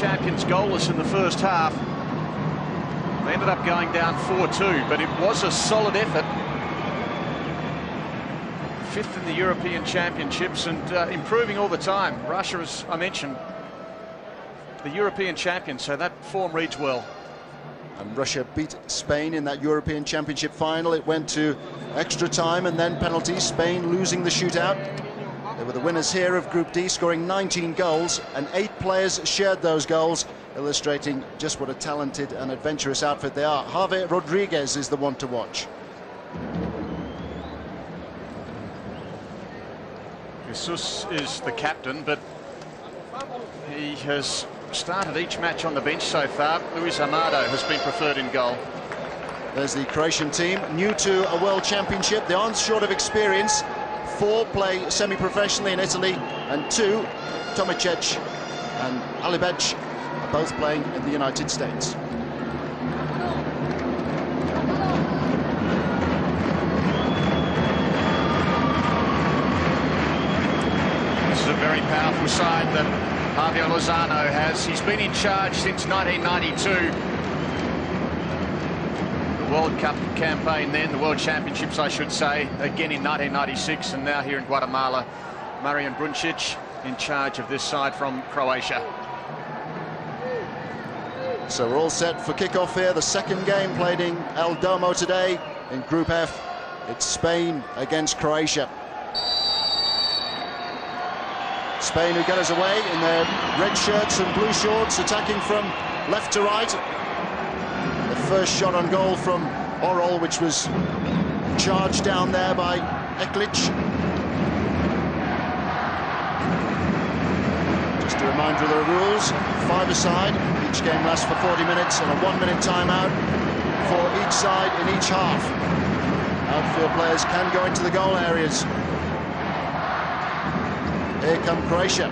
champions goalless in the first half. They ended up going down 4-2, but it was a solid effort. 5th in the European Championships and improving all the time. Russia, as I mentioned, the European champion, so that form reads well. And Russia beat Spain in that European Championship final. It went to extra time and then penalties, Spain losing the shootout. They were the winners here of Group D, scoring 19 goals, and 8 players shared those goals, illustrating just what a talented and adventurous outfit they are. Javier Rodriguez is the one to watch. Jesus is the captain, but he has started each match on the bench so far. Luis Amado has been preferred in goal. There's the Croatian team, new to a World Championship. They aren't short of experience. 4 play semi-professionally in Italy, and 2, Tomic and Alibec, are both playing in the United States. This is a very powerful side that Javier Lozano has. He's been in charge since 1992. The World Cup campaign then, the World Championships I should say, again in 1996, and now here in Guatemala. Marian Bruncic in charge of this side from Croatia. So we're all set for kickoff here. The second game played in El Domo today in Group F. It's Spain against Croatia. Spain, who get us away in their red shirts and blue shorts, attacking from left to right. The first shot on goal from Orol, which was charged down there by Eklic. Just a reminder of the rules: 5-a-side. Each game lasts for 40 minutes, and a 1-minute timeout for each side in each half. Outfield players can go into the goal areas. Here come Croatia.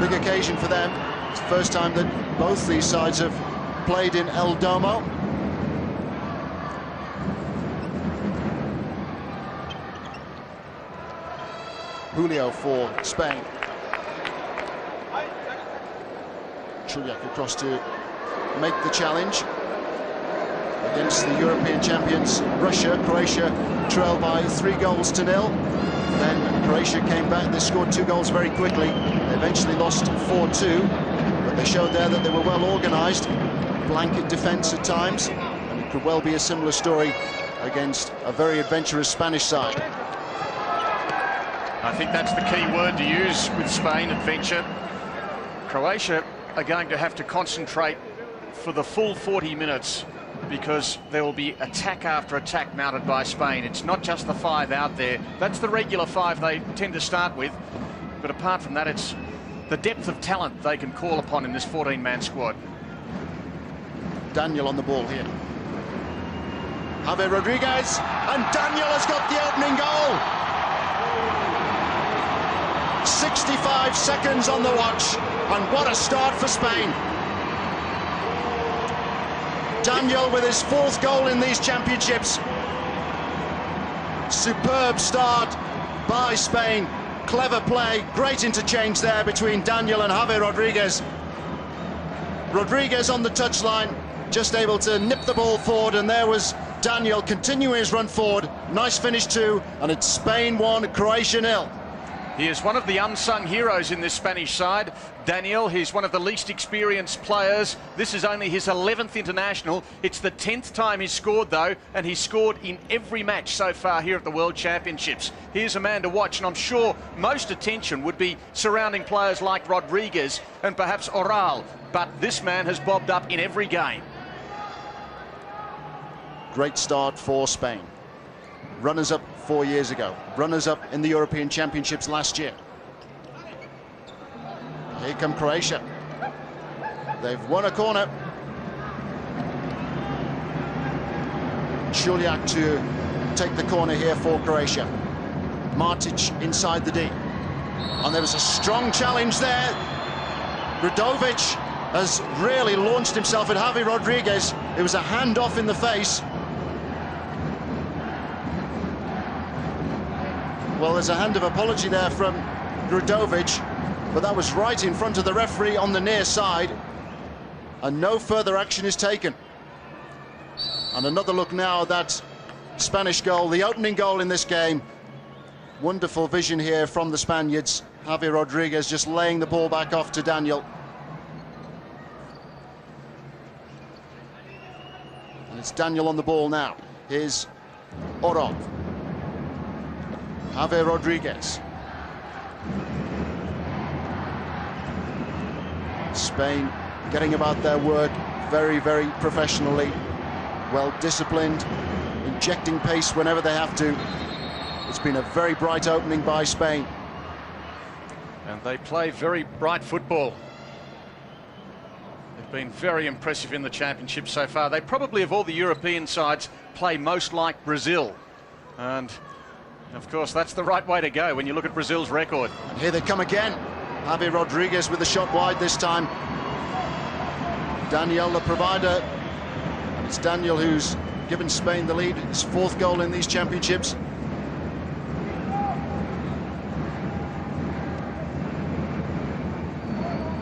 Big occasion for them. It's the first time that both these sides have played in El Domo. Julio for Spain. Chuliak across to make the challenge against the European champions Russia. Croatia trailed by 3-0. Then Croatia came back. They scored 2 goals very quickly. They eventually lost 4-2, but they showed there that they were well organised. Blanket defence at times, and it could well be a similar story against a very adventurous Spanish side. I think that's the key word to use with Spain, adventure. Croatia are going to have to concentrate for the full 40 minutes because there will be attack after attack mounted by Spain. It's not just the 5 out there. That's the regular 5 they tend to start with. But apart from that, it's the depth of talent they can call upon in this 14-man squad. Daniel on the ball here. Javier Rodriguez, and Daniel has got the opening goal. 65 seconds on the watch, and what a start for Spain. Daniel with his 4th goal in these championships. Superb start by Spain. Clever play, great interchange there between Daniel and Javier Rodriguez. Rodriguez on the touchline, just able to nip the ball forward, and there was Daniel continuing his run forward. Nice finish too, and it's Spain 1, Croatia 0. He is one of the unsung heroes in this Spanish side. Daniel, he's one of the least experienced players. This is only his 11th international. It's the 10th time he's scored, though, and he's scored in every match so far here at the World Championships. Here's a man to watch, and I'm sure most attention would be surrounding players like Rodriguez and perhaps Oral, but this man has bobbed up in every game. Great start for Spain. Runners-up 4 years ago, runners-up in the European Championships last year. Here come Croatia. They've won a corner. Chuliak to take the corner here for Croatia. Martic inside the D. And there was a strong challenge there. Radovic has really launched himself at Javier Rodriguez. It was a handoff in the face. Well, there's a hand of apology there from Radovic, but that was right in front of the referee on the near side, and no further action is taken. And another look now that Spanish goal, the opening goal in this game. Wonderful vision here from the Spaniards. Javi Rodriguez just laying the ball back off to Daniel. And it's Daniel on the ball now. Here's Oro. Javi Rodriguez. Spain getting about their work very, very professionally, well disciplined, injecting pace whenever they have to. It's been a very bright opening by Spain. And they play very bright football. They've been very impressive in the championship so far. They probably, of all the European sides, play most like Brazil. And, of course, that's the right way to go when you look at Brazil's record. And here they come again. Javi Rodriguez with the shot wide this time. Daniel, the provider. And it's Daniel who's given Spain the lead. His 4th goal in these championships.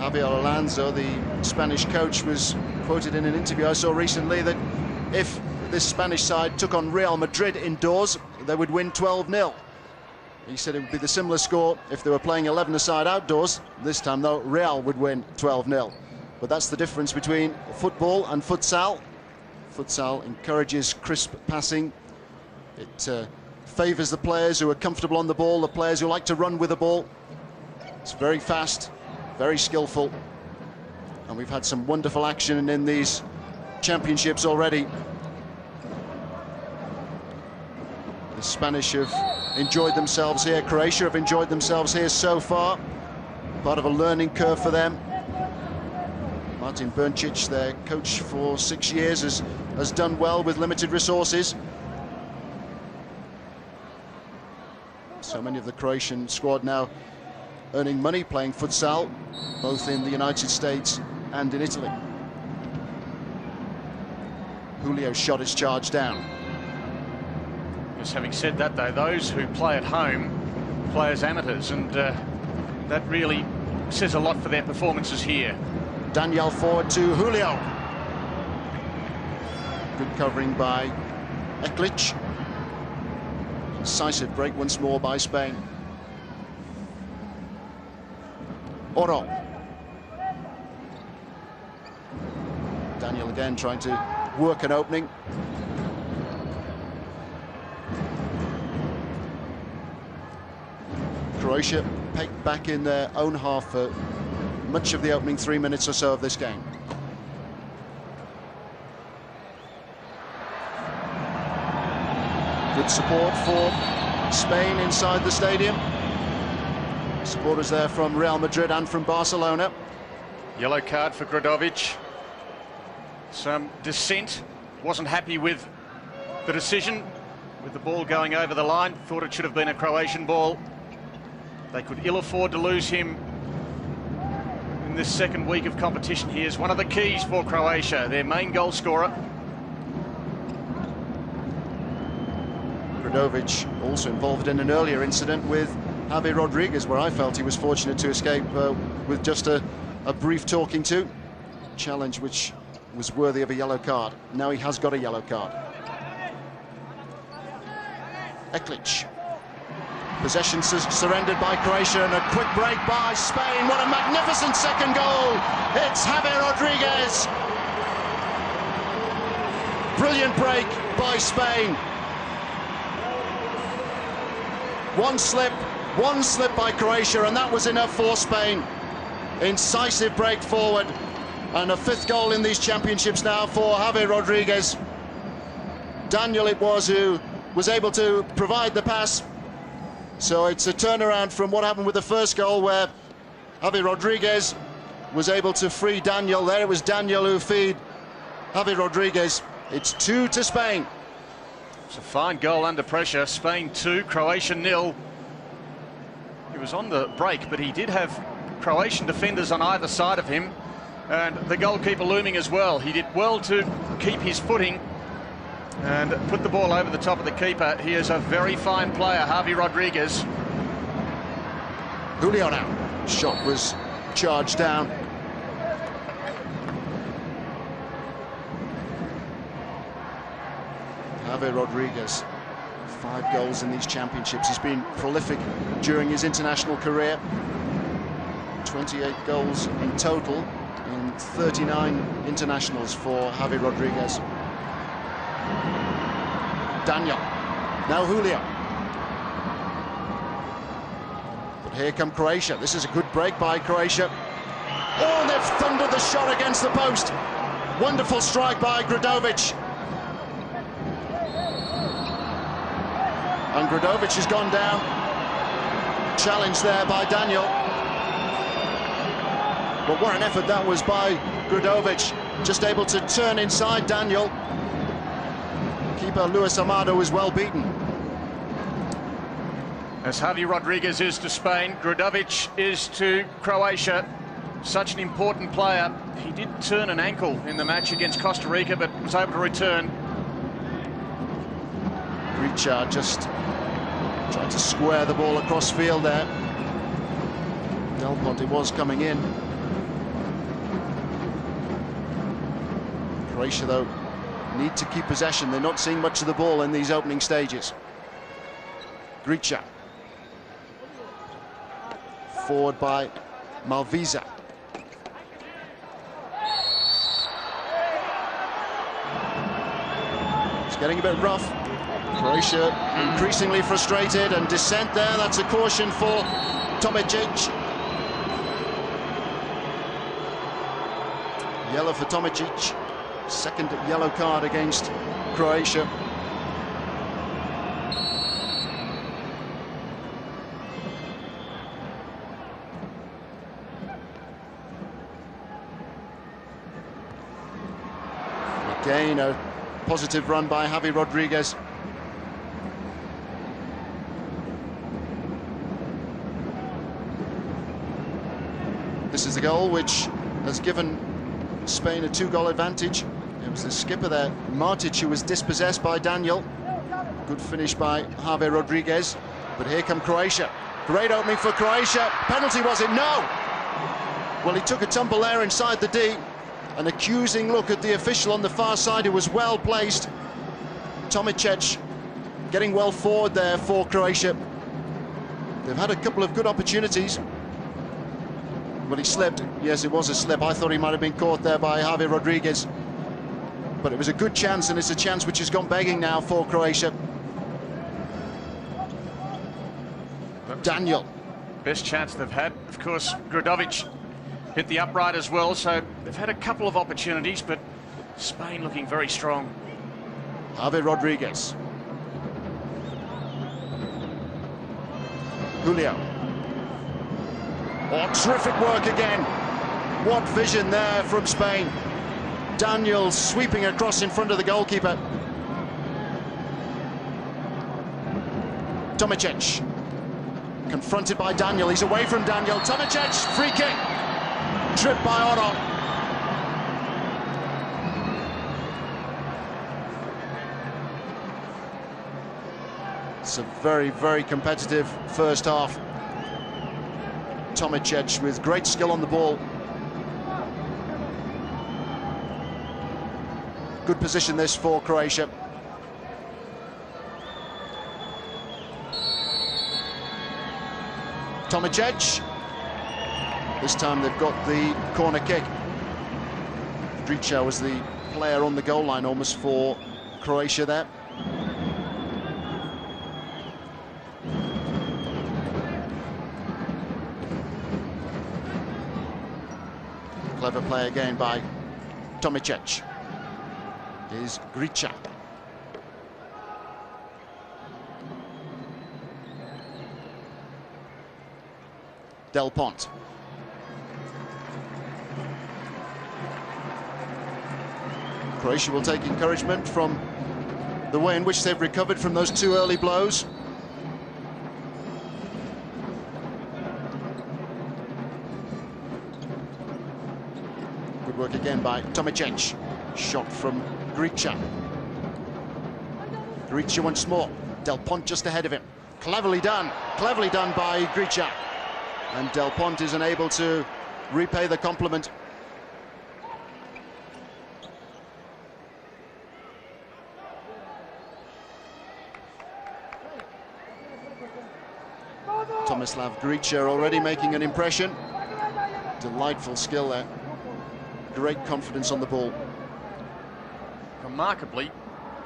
Javier Alonso, the Spanish coach, was quoted in an interview I saw recently that if this Spanish side took on Real Madrid indoors, they would win 12-0. He said it would be the similar score if they were playing 11-a-side outdoors. This time, though, Real would win 12-0. But that's the difference between football and futsal. Futsal encourages crisp passing. It favours the players who are comfortable on the ball, the players who like to run with the ball. It's very fast, very skillful. And we've had some wonderful action in these championships already. The Spanish have enjoyed themselves here. Croatia have enjoyed themselves here so far. Part of a learning curve for them. Martin Brncic, their coach for 6 years, has done well with limited resources. So many of the Croatian squad now earning money playing futsal, both in the United States and in Italy. Julio's shot is charged down. Just having said that, though, those who play at home play as amateurs, and that really says a lot for their performances here. Daniel forward to Julio. Good covering by Eklic. Decisive break once more by Spain. Oro. Daniel again trying to work an opening. Croatia pegged back in their own half for much of the opening 3 minutes or so of this game. Good support for Spain inside the stadium. Supporters there from Real Madrid and from Barcelona. Yellow card for Gradovic. Some dissent. Wasn't happy with the decision, with the ball going over the line. Thought it should have been a Croatian ball. They could ill afford to lose him in this second week of competition. He is one of the keys for Croatia, their main goal scorer. Gradovic also involved in an earlier incident with Javi Rodriguez, where I felt he was fortunate to escape with just a brief talking to. Challenge which was worthy of a yellow card. Now he has got a yellow card. Eklic. Possession surrendered by Croatia, and a quick break by Spain. What a magnificent second goal! It's Javi Rodriguez. Brilliant break by Spain. One slip by Croatia, and that was enough for Spain. Incisive break forward, and a 5th goal in these championships now for Javi Rodriguez. Daniel it was who was able to provide the pass. So it's a turnaround from what happened with the first goal, where Javi Rodriguez was able to free Daniel. There it was Daniel who feed Javi Rodriguez. It's 2 to Spain. It's a fine goal under pressure. Spain 2, Croatia 0. He was on the break, but he did have Croatian defenders on either side of him, and the goalkeeper looming as well. He did well to keep his footing and put the ball over the top of the keeper. He is a very fine player, Javi Rodriguez. Julio now. Shot was charged down. Javier Rodriguez, 5 goals in these championships. He's been prolific during his international career. 28 goals in total in 39 internationals for Javier Rodriguez. Daniel, now Julio. But here come Croatia. This is a good break by Croatia. Oh, they've thundered the shot against the post. Wonderful strike by Gradovic. And Gradovic has gone down. Challenged there by Daniel. But what an effort that was by Gradovic. Just able to turn inside Daniel. Keeper Luis Amado was well beaten. As Javier Rodriguez is to Spain, Gradovic is to Croatia. Such an important player. He did turn an ankle in the match against Costa Rica, but was able to return. Gricha just tried to square the ball across field there. Del Ponte was coming in. Croatia, though, need to keep possession. They're not seeing much of the ball in these opening stages. Gricha. Forward by Malvisa. It's getting a bit rough. Croatia increasingly frustrated, and dissent there. That's a caution for Tomicic. Yellow for Tomicic. Second yellow card against Croatia. Again, a positive run by Javier Rodriguez. This is the goal which has given Spain a 2-goal advantage. It was the skipper there, Martic, who was dispossessed by Daniel. Good finish by Javier Rodriguez. But here come Croatia. Great opening for Croatia. Penalty, was it? No! Well, he took a tumble there inside the D. An accusing look at the official on the far side, who was well placed. Tomicic getting well forward there for Croatia. They've had a couple of good opportunities. But he slipped. Yes, it was a slip. I thought he might have been caught there by Javier Rodriguez. But it was a good chance, and it's a chance which has gone begging now for Croatia. Daniel. Best chance they've had. Of course, Gradovic hit the upright as well, so they've had a couple of opportunities, but Spain looking very strong. Javier Rodriguez. Julio. Oh, terrific work again. What vision there from Spain. Daniel sweeping across in front of the goalkeeper. Tomicic. Confronted by Daniel. He's away from Daniel. Tomicic, free kick. Tripped by Otto. It's a very, very competitive first half. Tomicic with great skill on the ball. Good position this for Croatia. Tomicic. This time they've got the corner kick. Gricha was the player on the goal line almost for Croatia there. Clever play again by Tomicic. Is Gricha. Del Ponte. Croatia will take encouragement from the way in which they've recovered from those 2 early blows. Good work again by Tomicic. Shot from Gricha. Gricha once more. Del Ponte just ahead of him. Cleverly done by Gricha. And Del Ponte is unable to repay the compliment. Tomislav Gricha already making an impression. Delightful skill there. Great confidence on the ball. Remarkably,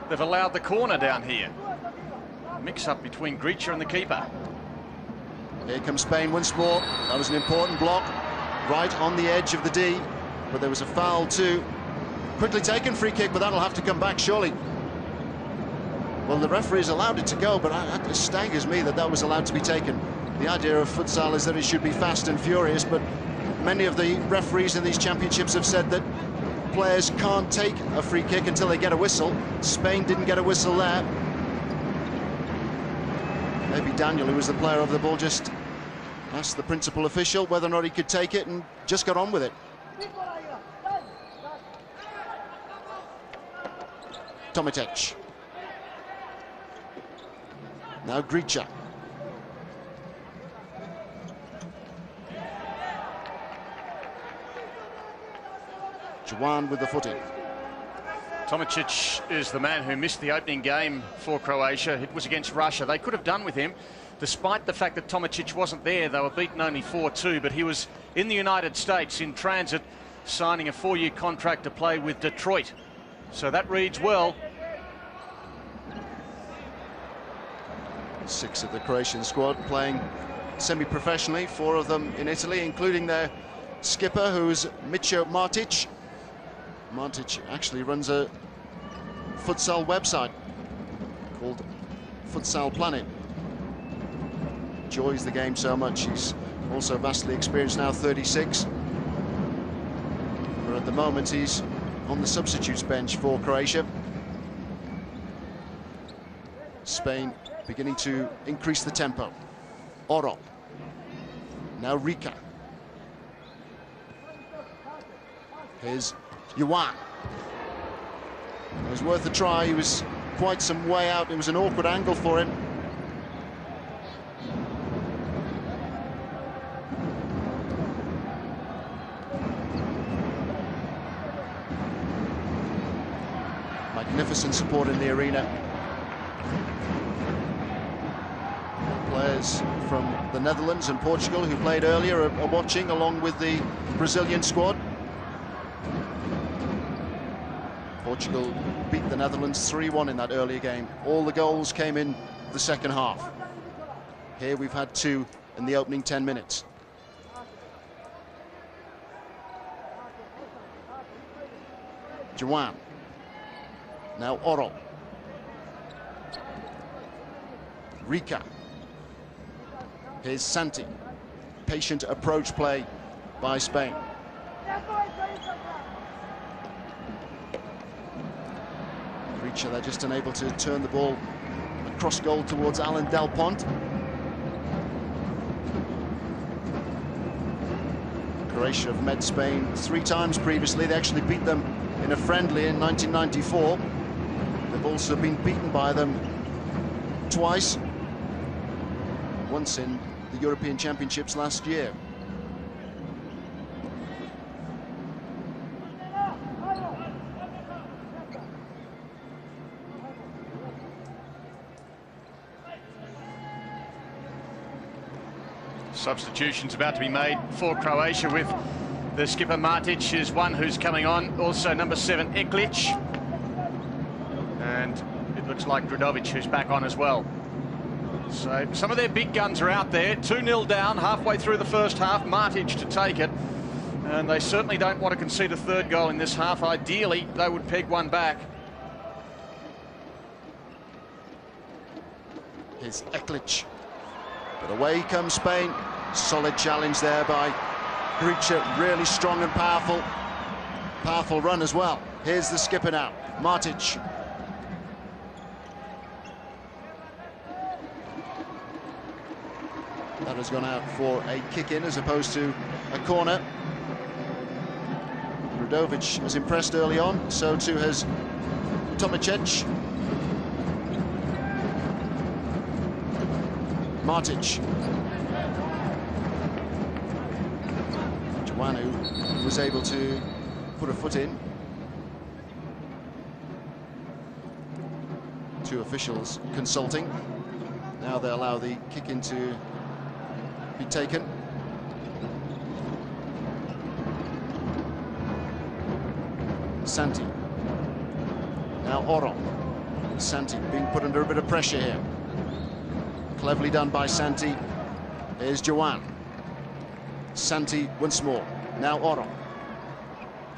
they've allowed the corner down here. Mix-up between Gricha and the keeper. Here comes Spain once more. That was an important block, right on the edge of the D, but there was a foul too. Quickly taken free kick, but that'll have to come back surely. Well, the referee's allowed it to go, but it staggers me that that was allowed to be taken. The idea of futsal is that it should be fast and furious, but many of the referees in these championships have said that players can't take a free kick until they get a whistle. Spain didn't get a whistle there. Maybe Daniel, who was the player of the ball, just asked the principal official whether or not he could take it and just got on with it. Tomic. Now Gricha. Juan with the footing. Tomic is the man who missed the opening game for Croatia. It was against Russia. They could have done with him. Despite the fact that Tomic wasn't there, they were beaten only 4-2, but he was in the United States in transit, signing a 4-year contract to play with Detroit. So that reads well. 6 of the Croatian squad playing semi-professionally, 4 of them in Italy, including their skipper, who's Micho Martic. Martic actually runs a futsal website called Futsal Planet. Enjoys the game so much. He's also vastly experienced now, 36. But at the moment he's on the substitutes bench for Croatia. Spain beginning to increase the tempo. Oro. Now Rika. Here's Juan. It was worth a try. He was quite some way out. It was an awkward angle for him. Magnificent support in the arena. Players from the Netherlands and Portugal who played earlier are watching, along with the Brazilian squad. Portugal beat the Netherlands 3-1 in that earlier game. All the goals came in the second half. Here we've had 2 in the opening 10 minutes. Juan. Now Oro. Rika. Here's Santi. Patient approach play by Spain. Gricha, they're just unable to turn the ball across goal towards Alan Del Pont. Croatia have met Spain 3 times previously. They actually beat them in a friendly in 1994. They've also been beaten by them twice. Once in the European Championships last year. Substitutions about to be made for Croatia, with the skipper Martic is one who's coming on. Also number 7 Eklic. And it looks like Drudovic who's back on as well. So some of their big guns are out there. 2-0 down halfway through the first half. Martic to take it. And they certainly don't want to concede a 3rd goal in this half. Ideally, they would peg one back. Here's Eklic. But away comes Spain. Solid challenge there by Gricha. Really strong and powerful. Powerful run as well. Here's the skipper now, Martic. That has gone out for a kick-in as opposed to a corner. Drudovic has impressed early on, so too has Tomic. Martic. Joanu was able to put a foot in. 2 officials consulting. Now they allow the kick into be taken. Santi. Now Oro. Santi being put under a bit of pressure here. Cleverly done by Santi. Here's Joan. Santi once more. Now Oro.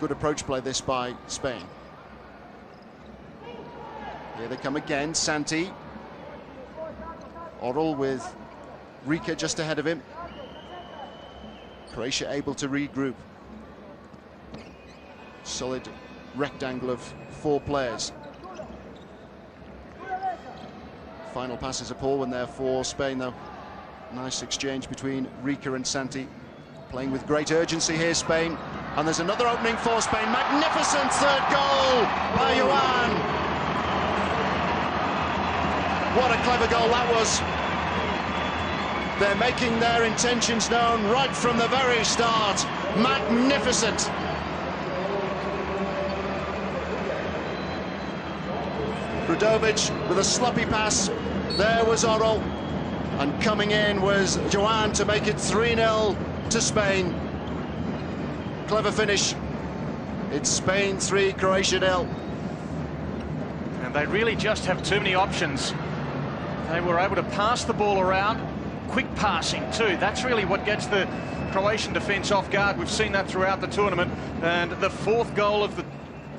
Good approach play this by Spain. Here they come again. Santi. Oro with Rika just ahead of him. Croatia able to regroup. Solid rectangle of 4 players. Final passes a poor one there for Spain, though. Nice exchange between Rika and Santi. Playing with great urgency here, Spain. And there's another opening for Spain. Magnificent third goal by Joan. What a clever goal that was. They're making their intentions known right from the very start. Magnificent. Rudovic with a sloppy pass. There was Oro. And coming in was Joan to make it 3-0 to Spain. Clever finish. It's Spain 3, Croatia 0. And they really just have too many options. They were able to pass the ball around. Quick passing too. That's really what gets the Croatian defence off guard. We've seen that throughout the tournament. And the 4th goal of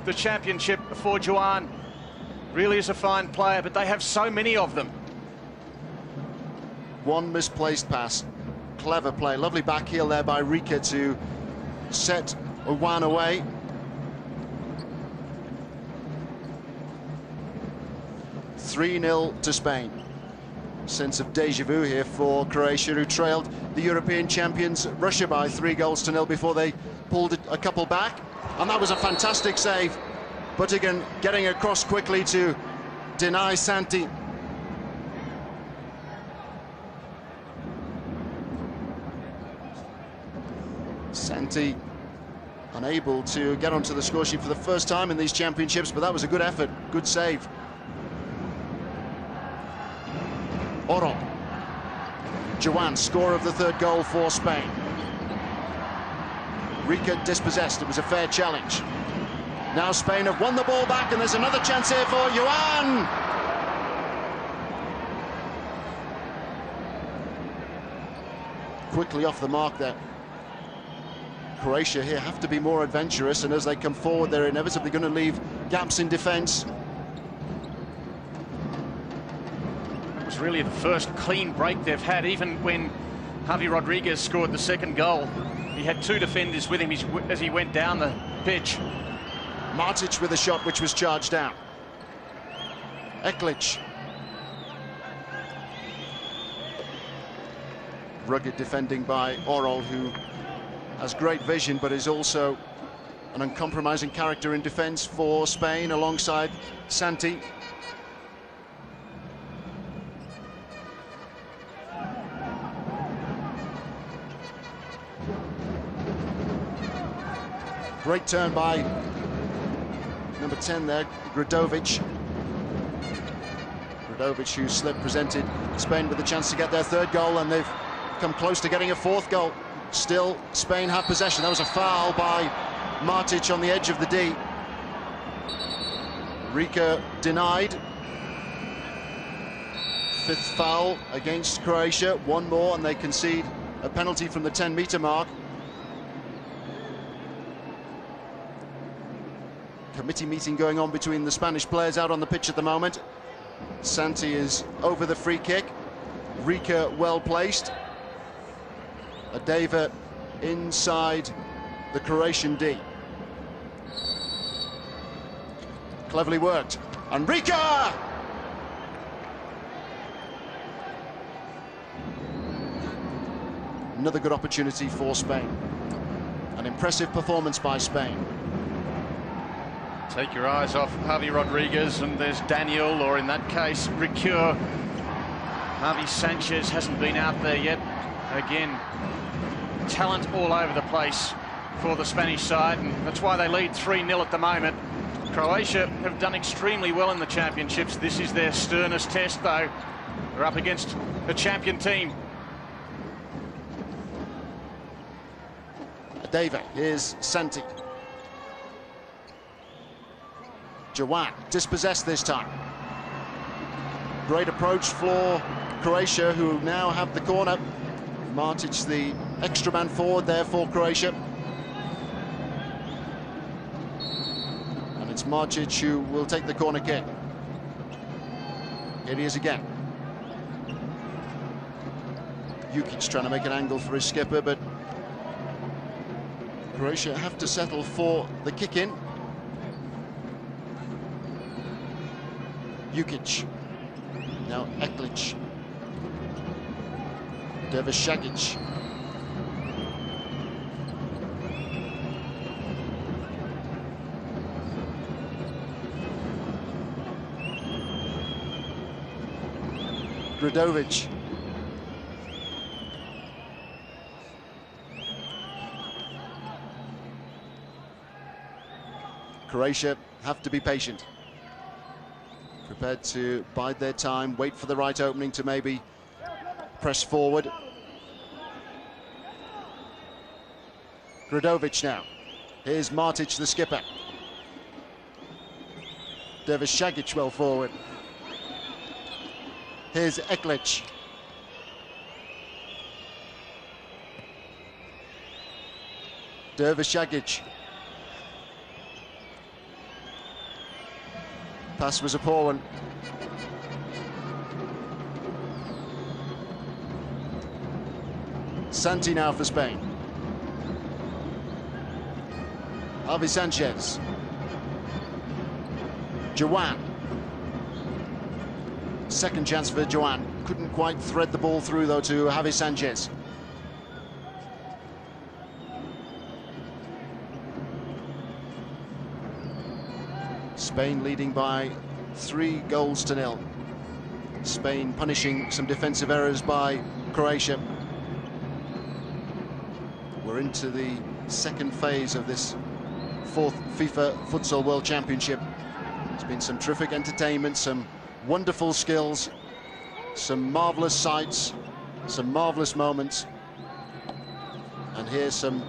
the championship for Joan. Really is a fine player, but they have so many of them. One misplaced pass. Clever play. Lovely back heel there by Rika to set Joan away. (3-0 to Spain. Sense of deja vu here for Croatia, who trailed the European champions Russia by 3-0 before they pulled a couple back. And that was a fantastic save. Buttigan getting across quickly to deny Santi. Santi unable to get onto the score sheet for the first time in these championships, but that was a good effort, good save. Oro. Joan, score of the 3rd goal for Spain. Rika dispossessed, it was a fair challenge. Now Spain have won the ball back, and there's another chance here for Joan. Quickly off the mark there. Croatia here have to be more adventurous, and as they come forward, they're inevitably going to leave gaps in defence. It was really the first clean break they've had, even when Javi Rodriguez scored the 2nd goal. He had 2 defenders with him as he went down the pitch. Martic with a shot which was charged down. Eklic. Rugged defending by Oro, who has great vision but is also an uncompromising character in defence for Spain alongside Santi. Great turn by number 10 there, Rudovic. Rudovic, who slipped, presented Spain with a chance to get their 3rd goal, and they've come close to getting a 4th goal. Still, Spain have possession. That was a foul by Martic on the edge of the D. Rika denied. 5th foul against Croatia. One more, and they concede a penalty from the 10-metre mark. Committee meeting going on between the Spanish players out on the pitch at the moment. Santi is over the free kick. Rika well placed. Adeva inside the Croatian D. Cleverly worked. And Rika! Another good opportunity for Spain. An impressive performance by Spain. Take your eyes off Javi Rodriguez and there's Daniel, or in that case, Ricure. Javi Sanchez hasn't been out there yet. Again, talent all over the place for the Spanish side, and that's why they lead 3-0 at the moment. Croatia have done extremely well in the championships. This is their sternest test, though. They're up against a champion team. David, here's Santi. Jawan, dispossessed this time. Great approach for Croatia, who now have the corner. Martic, the extra man forward there for Croatia. And it's Martic who will take the corner kick. Here he is again. Jukic trying to make an angle for his skipper, but Croatia have to settle for the kick in. Jukic. Now Eklic. Devashagic. Gradovic. Croatia have to be patient. Prepared to bide their time, wait for the right opening to maybe press forward. Gradovic now. Here's Martic, the skipper. Devashagic well forward. Here's Eklic. Devashagic. Pass was a poor one. Santi now for Spain. Javi Sanchez. Jawan. Second chance for Jawan. Couldn't quite thread the ball through though to Javi Sanchez. Spain leading by 3-0. Spain punishing some defensive errors by Croatia. We're into the second phase of this 4th FIFA Futsal World Championship. There's been some terrific entertainment, some wonderful skills, some marvellous sights, some marvellous moments. And here's some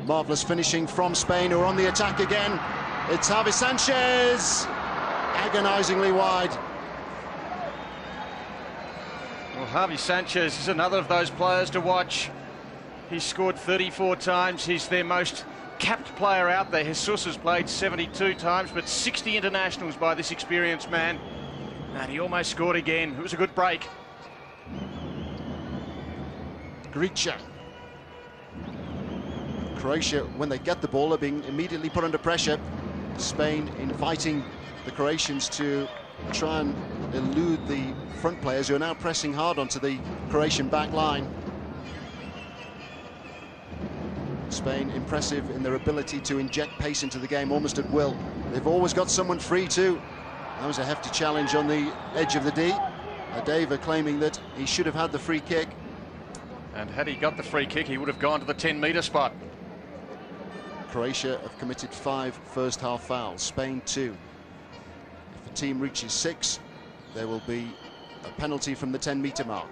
marvellous finishing from Spain, who are on the attack again. It's Javi Sanchez, agonisingly wide. Well, Javi Sanchez is another of those players to watch. He's scored 34 times. He's their most capped player out there. Jesus has played 72 times, but 60 internationals by this experienced man. And he almost scored again. It was a good break. Gricha. Croatia, when they get the ball, are being immediately put under pressure. Spain inviting the Croatians to try and elude the front players, who are now pressing hard onto the Croatian back line. Spain impressive in their ability to inject pace into the game almost at will. They've always got someone free too. That was a hefty challenge on the edge of the D. Adeva claiming that he should have had the free kick. And had he got the free kick, he would have gone to the 10-metre spot. Croatia have committed 5 first-half fouls, Spain 2. If the team reaches 6, there will be a penalty from the 10-metre mark.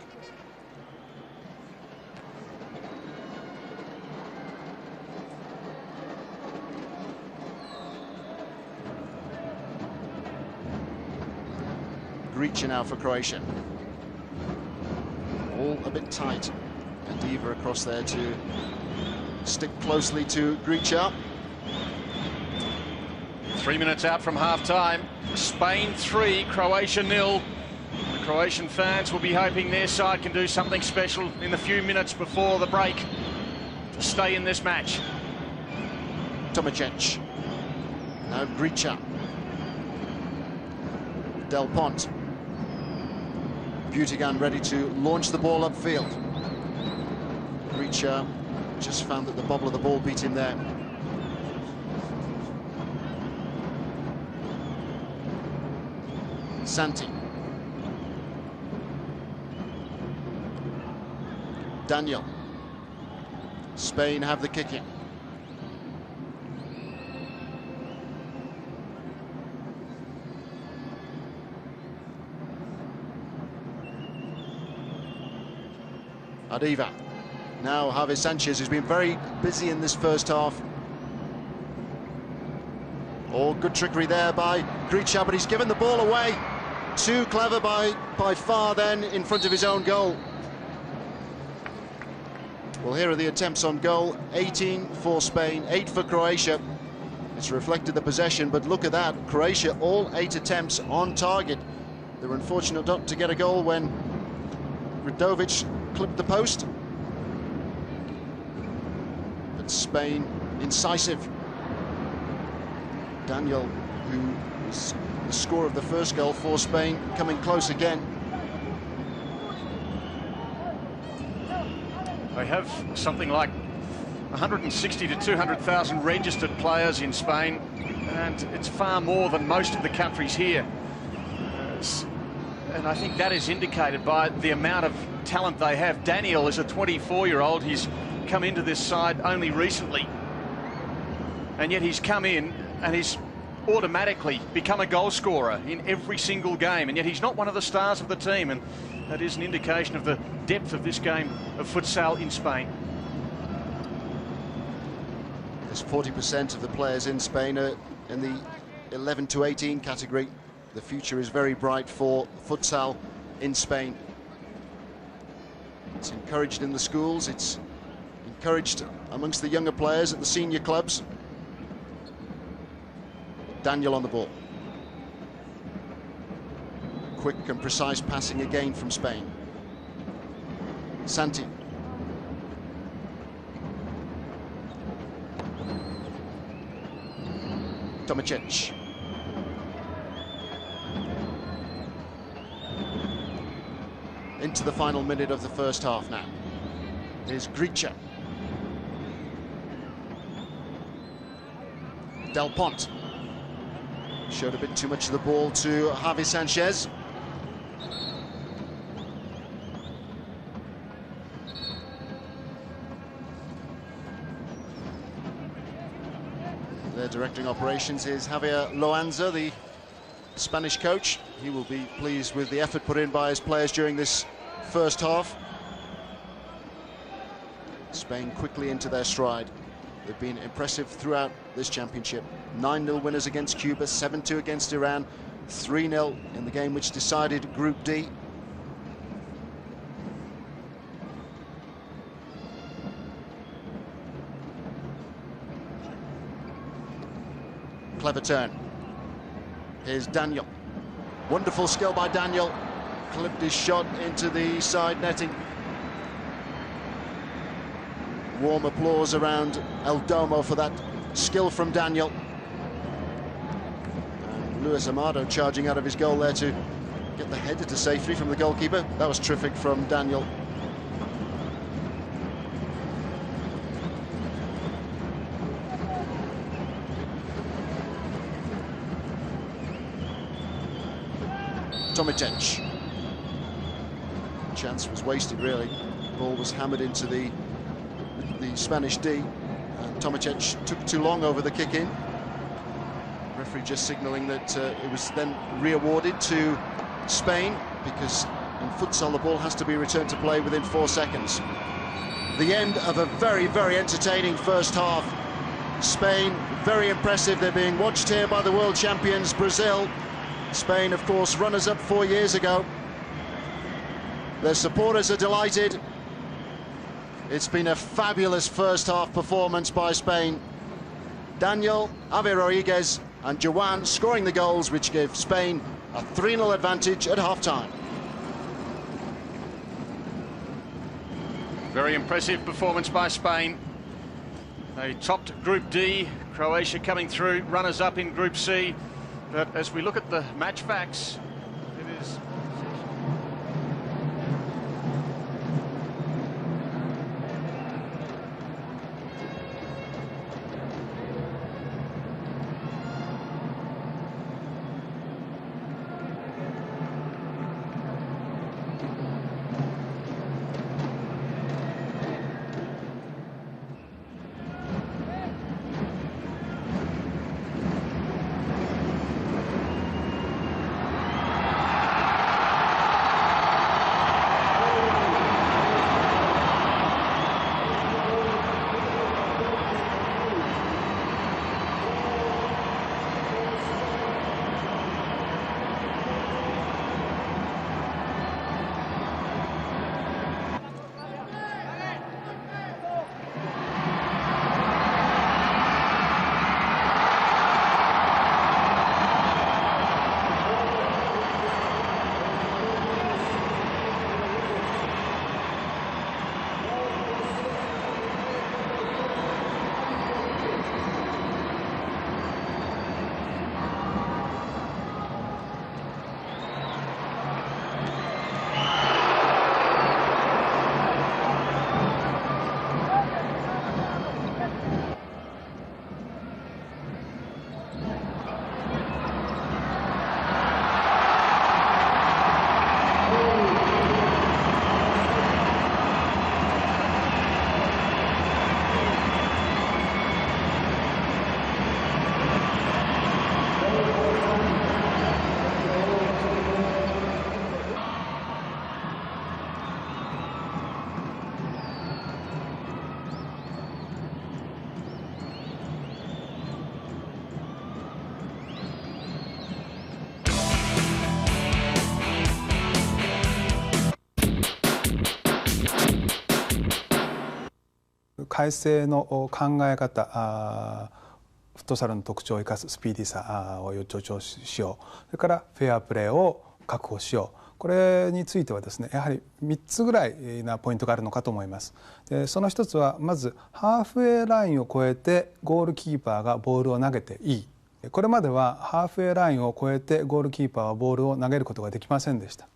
Gricha now for Croatia. All a bit tight. Adeva across there to stick closely to Gricha. 3 minutes out from half-time. Spain 3, Croatia 0. The Croatian fans will be hoping their side can do something special in the few minutes before the break to stay in this match. Tomacic. Now Gricha. Del Pont. Butigan ready to launch the ball upfield. Gricha just found that the bobble of the ball beat him there. Santi. Daniel. Spain have the kick in. Adeva. Now Javi Sanchez, who's been very busy in this first half. Oh, good trickery there by Gricha, but he's given the ball away. Too clever by far then in front of his own goal. Well, here are the attempts on goal. 18 for Spain, 8 for Croatia. It's reflected the possession, but look at that. Croatia, all 8 attempts on target. They were unfortunate not to get a goal when Radovic clipped the post. But Spain, incisive. Daniel, who was the scorer of the first goal for Spain, coming close again. They have something like 160 to 200,000 registered players in Spain, and it's far more than most of the countries here. And I think that is indicated by the amount of talent they have. Daniel is a 24-year-old. He's come into this side only recently, and yet he's come in and he's automatically become a goal scorer in every single game, and yet he's not one of the stars of the team, and that is an indication of the depth of this game of futsal in Spain. There's 40% of the players in Spain are in the 11 to 18 category. The future is very bright for futsal in Spain. It's encouraged in the schools, it's encouraged amongst the younger players at the senior clubs. Daniel on the ball. Quick and precise passing again from Spain. Santi. Tomacic. Into the final minute of the first half now. Here's Gricha. Del Pont. Showed a bit too much of the ball to Javi Sanchez. They're directing operations is Javier Loanza, the Spanish coach. He will be pleased with the effort put in by his players during this first half. Spain quickly into their stride. They've been impressive throughout this championship. 9-0 winners against Cuba, 7-2 against Iran, 3-0 in the game which decided Group D. Clever turn. Here's Daniel. Wonderful skill by Daniel. Clipped his shot into the side netting. Warm applause around El Domo for that skill from Daniel. And Luis Amado charging out of his goal there to get the header to safety from the goalkeeper. That was terrific from Daniel. Tomacic. Chance was wasted, really. Ball was hammered into the Spanish D, and Tomacic took too long over the kick-in. Referee just signalling that it was then re-awarded to Spain, because in futsal the ball has to be returned to play within 4 seconds. The end of a very, very entertaining first half. Spain, very impressive. They're being watched here by the world champions, Brazil. Spain, of course, runners-up 4 years ago. Their supporters are delighted. It's been a fabulous first half performance by Spain. Daniel, Javier Rodriguez and Joan scoring the goals, which give Spain a 3-0 advantage at half-time. Very impressive performance by Spain. They topped Group D, Croatia coming through, runners-up in Group C. But as we look at the match facts, it is... 改正の考え方、フットサルの特徴を生かすスピーディーさを助長しよう、それからフェアプレーを確保しよう、これについてはですね、やはり3つぐらいなポイントがあるのかと思います。でその一つは、まずハーフウェイラインを越えてゴールキーパーがボールを投げていい。これまではハーフウェイラインを越えてゴールキーパーはボールを投げることができませんでした。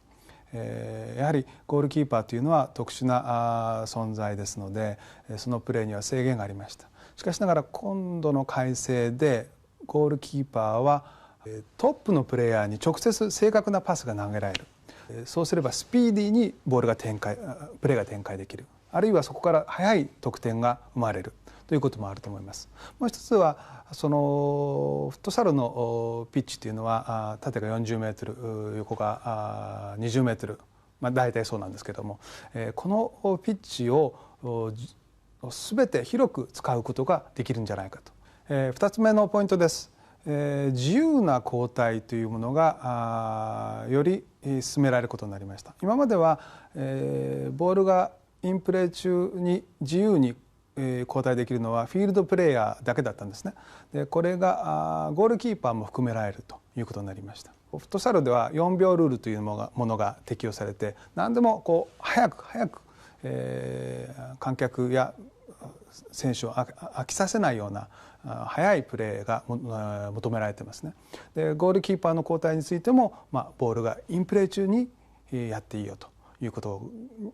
やはりゴールキーパーというのは特殊な存在ですので、そのプレーには制限がありました。しかしながら今度の改正でゴールキーパーはトップのプレイヤーに直接正確なパスが投げられる。そうすればスピーディーにプレーが展開できる、あるいはそこから速い得点が生まれるということもあると思います。もう一つはそのフットサルのピッチというのは縦が40メートル、横が20メートル、大体そうなんですけども、このピッチを全て広く使うことができるんじゃないかと。2つ目のポイントです。自由な交代というものがより進められることになりました。今まではボールがインプレー中に自由に交代できるのはフィールドプレーヤーだけだったんですね。でこれがゴールキーパーも含められるということになりました。フットサルでは4秒ルールというものが適用されて、何でも早く観客や選手を飽きさせないような速いプレーが求められてますね。でゴールキーパーの交代についても、ボールがインプレー中にやっていいよということ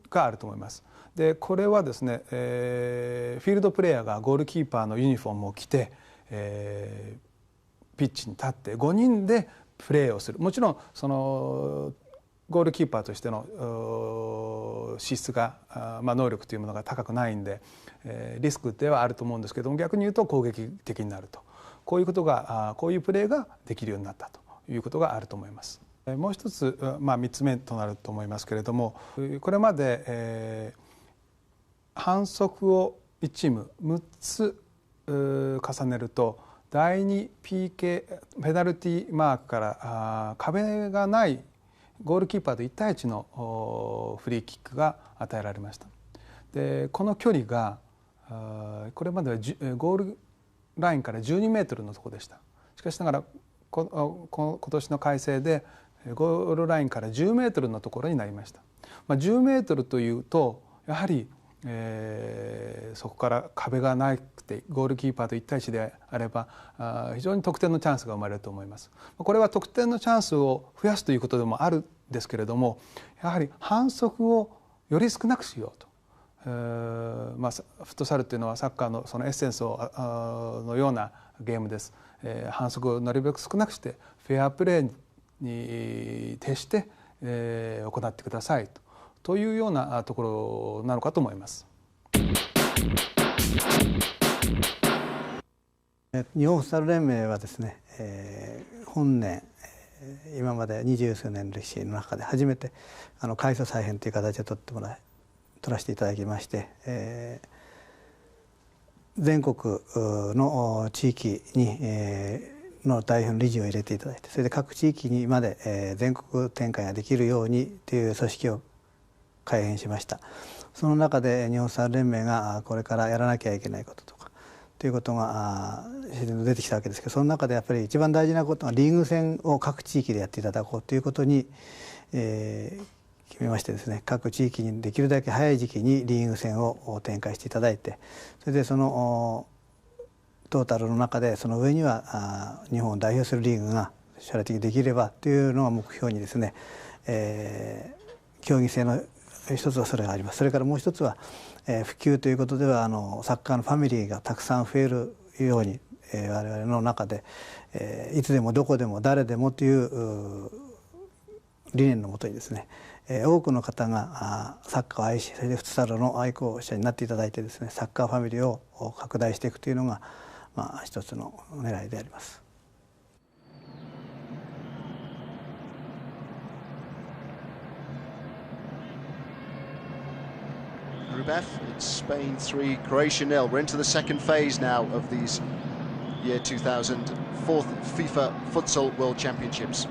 があると思います。でこれはですね、フィールドプレーヤーがゴールキーパーのユニフォームを着て、ピッチに立って5人でプレーをする。もちろんそのゴールキーパーとしての資質が、能力というものが高くないんで、リスクではあると思うんですけども、逆に言うと攻撃的になると、こういうプレーができるようになったということがあると思います。もう一つ、3つ目となると思いますけれども、これまで、反則を1チーム6つ重ねると第2 PK ペナルティーマークから壁がないゴールキーパーと1対1のフリーキックが与えられました。でこの距離がこれまではゴールラインから12メートルのところでした。しかしながら今年の改正でゴールラインから10メートルのところになりました。10メートルというとやはりそこから壁がなくてゴールキーパーと1対1であれば非常に得点のチャンスが生まれると思います。これは得点のチャンスを増やすということでもあるんですけれども、やはり反則をより少なくしようと。フットサルというのはサッカーのそのエッセンスのようなゲームです。反則をなるべく少なくしてフェアプレーに徹して行ってくださいというようなところなのかと思います。日本フットサル連盟はですね、本年今まで20数年の歴史の中で初めて改組再編という形で取らせていただきまして、全国の地域にの代表の理事を入れていただいて、それで各地域にまで全国展開ができるようにという組織を改編しました。その中で日本フットサル連盟がこれからやらなきゃいけないこととかということが自然と出てきたわけですけど、その中でやっぱり一番大事なことはリーグ戦を各地域でやっていただこうということに、決めましてですね、各地域にできるだけ早い時期にリーグ戦を展開していただいて、それでそのトータルの中でその上には日本を代表するリーグが将来的にできればというのが目標にですね、競技性の一つはそれがあります。それからもう一つは、普及ということではサッカーのファミリーがたくさん増えるように、我々の中で、いつでもどこでも誰でもという理念のもとにですね、多くの方がサッカーを愛し、それでフットサルの愛好者になっていただいてですね、サッカーファミリーを拡大していくというのが、一つの狙いであります。Rubef, it's Spain 3, Croatia 0. We're into the second phase now of these year 2000 fourth FIFA Futsal World Championships.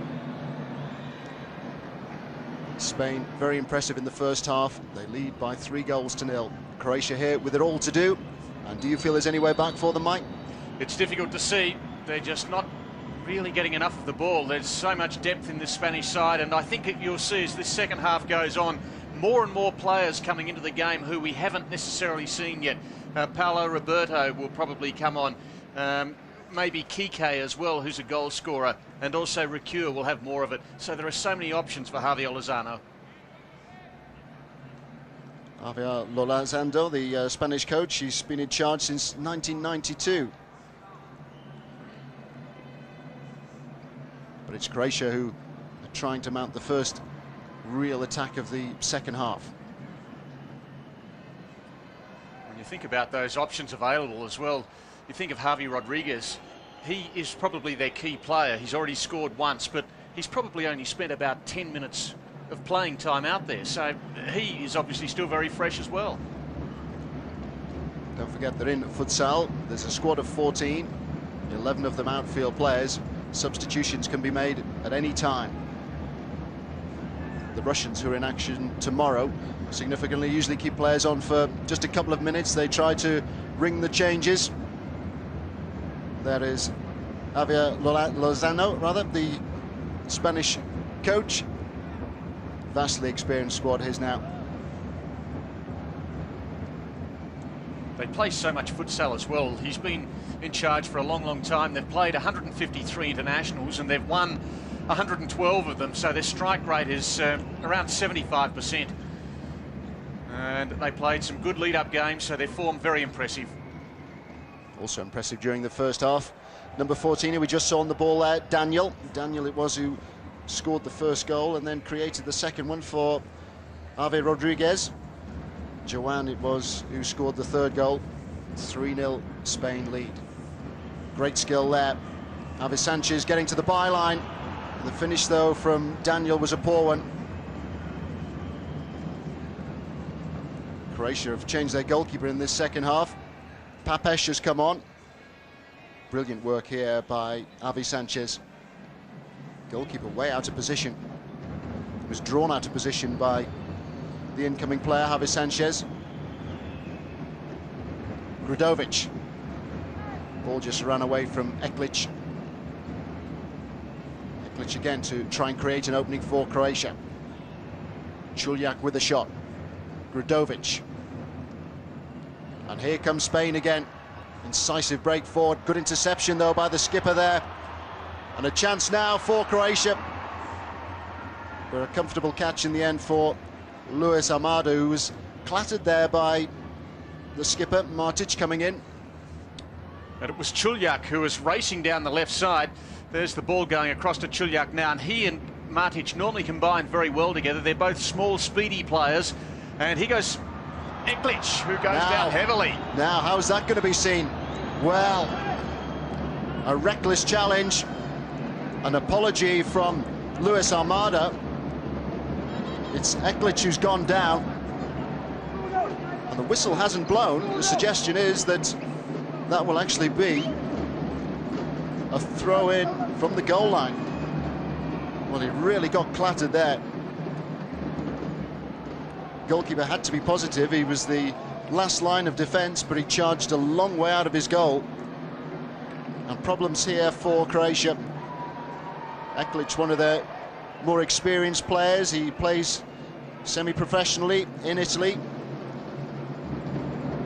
Spain very impressive in the first half. They lead by 3-0. Croatia here with it all to do. And do you feel there's any way back for them, Mike? It's difficult to see. They're just not really getting enough of the ball. There's so much depth in this Spanish side, and I think you'll see as this second half goes on, more and more players coming into the game who we haven't necessarily seen yet. Paulo Roberto will probably come on. Maybe Kike as well, who's a goal scorer, and also Recure will have more of it. So there are so many options for Javier Lozano. Javier Lozano, the Spanish coach, he's been in charge since 1992. But it's Croatia who are trying to mount the first real attack of the second half. When you think about those options available as well, you think of Javi Rodriguez. He is probably their key player. He's already scored once, but he's probably only spent about 10 minutes of playing time out there. So he is obviously still very fresh as well. Don't forget that in futsal, there's a squad of 14, 11 of them outfield players. Substitutions can be made at any time. The Russians, who are in action tomorrow, significantly usually keep players on for just a couple of minutes. They try to ring the changes. There is Javier Lozano, the Spanish coach. Vastly experienced squad his now. They play so much futsal as well. He's been in charge for a long, long time. They've played 153 internationals and they've won 112 of them, so their strike rate is around 75%. And they played some good lead-up games, so their form very impressive. Also impressive during the first half. Number 14, who we just saw on the ball there, Daniel. Daniel it was who scored the first goal and then created the second one for Javier Rodriguez. Joan it was who scored the third goal. 3-0 Spain lead. Great skill there. Javi Sanchez getting to the byline. The finish though from Daniel was a poor one. Croatia have changed their goalkeeper in this second half. Papesh has come on. Brilliant work here by Javi Sanchez. Goalkeeper way out of position. He was drawn out of position by the incoming player, Javi Sanchez. Grudovic. Ball just ran away from Eklic. Eklic again to try and create an opening for Croatia. Chuljak with a shot. Grudovic. And here comes Spain again. Incisive break forward. Good interception though by the skipper there. And a chance now for Croatia. But a comfortable catch in the end for Luis Amado, who was clattered there by the skipper, Martic, coming in. And it was Chuljak who was racing down the left side. There's the ball going across to Chuljak now, and he and Martic normally combine very well together. They're both small, speedy players. And here goes Eklic, who goes down heavily. Now, how's that going to be seen? Well, a reckless challenge. An apology from Luis Armada. It's Eklic who's gone down. And the whistle hasn't blown. The suggestion is that that will actually be a throw-in from the goal line. Well, he really got clattered there. Goalkeeper had to be positive. He was the last line of defence, but he charged a long way out of his goal. And problems here for Croatia. Eklic, one of their more experienced players. He plays semi-professionally in Italy.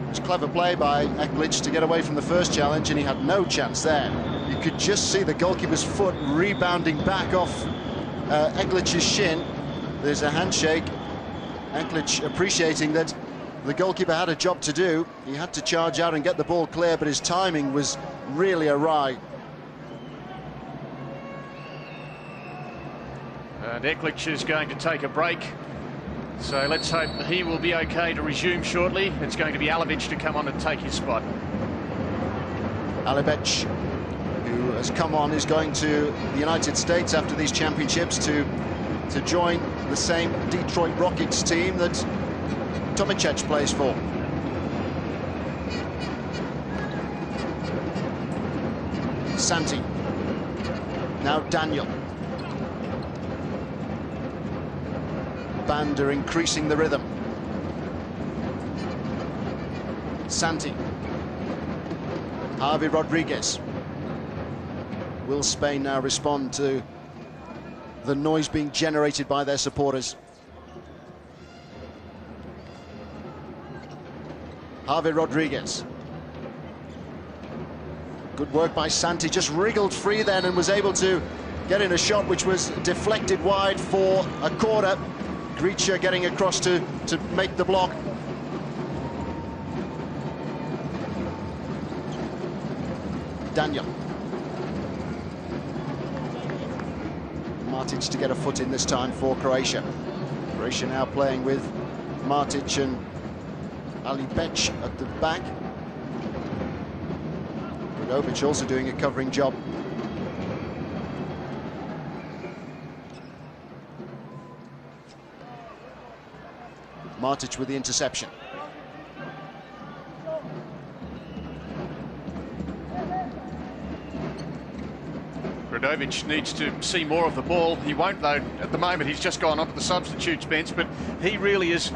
It's clever play by Eklic to get away from the first challenge, and he had no chance there. You could just see the goalkeeper's foot rebounding back off Eklic's shin. There's a handshake. Eklic appreciating that the goalkeeper had a job to do. He had to charge out and get the ball clear, but his timing was really awry. And Eklic is going to take a break. So let's hope that he will be okay to resume shortly. It's going to be Alibic to come on and take his spot. Alibic, who has come on, is going to the United States after these championships to join the same Detroit Rockets team that Tomicic plays for. Santi. Now Daniel. Band are increasing the rhythm. Santi. Javi Rodriguez. Will Spain now respond to the noise being generated by their supporters? Javi Rodriguez. Good work by Santi, just wriggled free then and was able to get in a shot which was deflected wide for a corner. Gritcha getting across to make the block. Daniel. Matic to get a foot in this time for Croatia. Croatia now playing with Matic and Ali Bech at the back. Radovic also doing a covering job. Matic with the interception. Radovic needs to see more of the ball. He won't, though. At the moment, he's just gone onto the substitutes bench, but he really is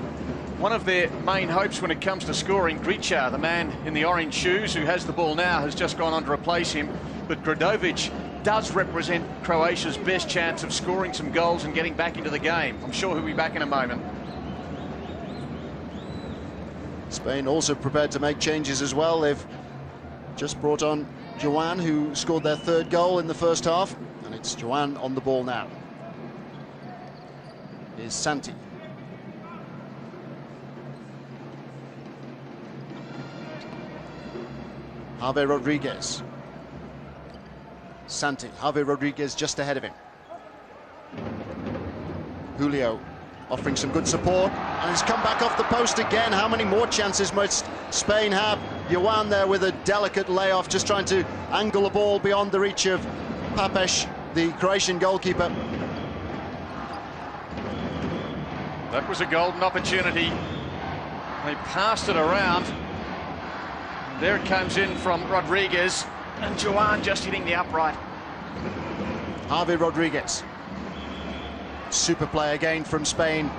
one of their main hopes when it comes to scoring. Gritcha, the man in the orange shoes who has the ball now, has just gone on to replace him. But Radovic does represent Croatia's best chance of scoring some goals and getting back into the game. I'm sure he'll be back in a moment. Spain also prepared to make changes as well. They've just brought on Joan, who scored their third goal in the first half, and it's Joan on the ball now. Here's Santi. Javi Rodriguez. Santi. Javi Rodriguez just ahead of him. Julio offering some good support, and he's come back off the post again. How many more chances must Spain have? Joan there with a delicate layoff, just trying to angle the ball beyond the reach of Papes, the Croatian goalkeeper. That was a golden opportunity. They passed it around. There it comes in from Rodriguez, and Joan just hitting the upright. Javi Rodriguez. Super play again from Spain.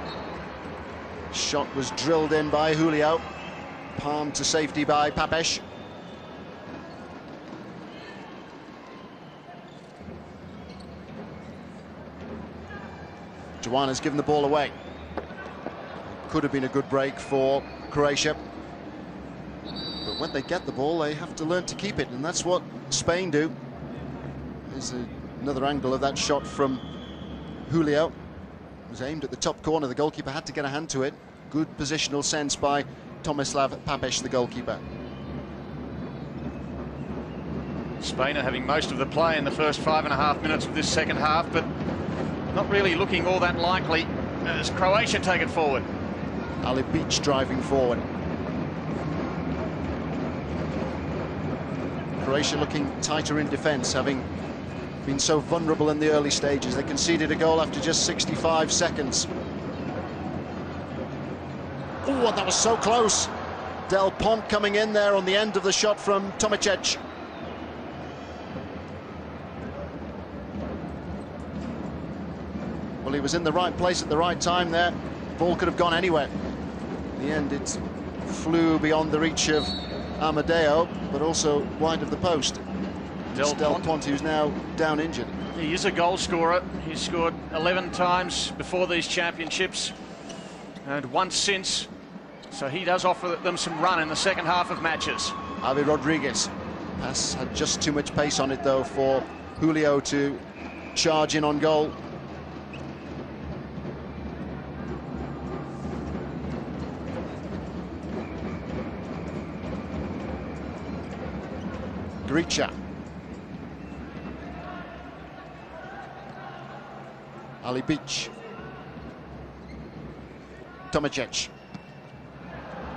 Shot was drilled in by Julio. Palmed to safety by Papes. Joan has given the ball away. Could have been a good break for Croatia. But when they get the ball, they have to learn to keep it, and that's what Spain do. There's another angle of that shot from Julio. It was aimed at the top corner. The goalkeeper had to get a hand to it. Good positional sense by Tomislav Papes, the goalkeeper. Spain are having most of the play in the first 5.5 minutes of this second half, but not really looking all that likely as Croatia take it forward. Ali Bech driving forward. Croatia looking tighter in defence, having been so vulnerable in the early stages. They conceded a goal after just 65 seconds. Oh, that was so close. Del Pont coming in there on the end of the shot from Tomic. Well, he was in the right place at the right time there. Ball could have gone anywhere. In the end, it flew beyond the reach of Amadeo, but also wide of the post. Del Pont, who's now down injured. He is a goal scorer. He's scored 11 times before these championships and once since. So he does offer them some run in the second half of matches. Javi Rodriguez. Pass had just too much pace on it, though, for Julio to charge in on goal. Gritcha. Ali Bech. Tomic.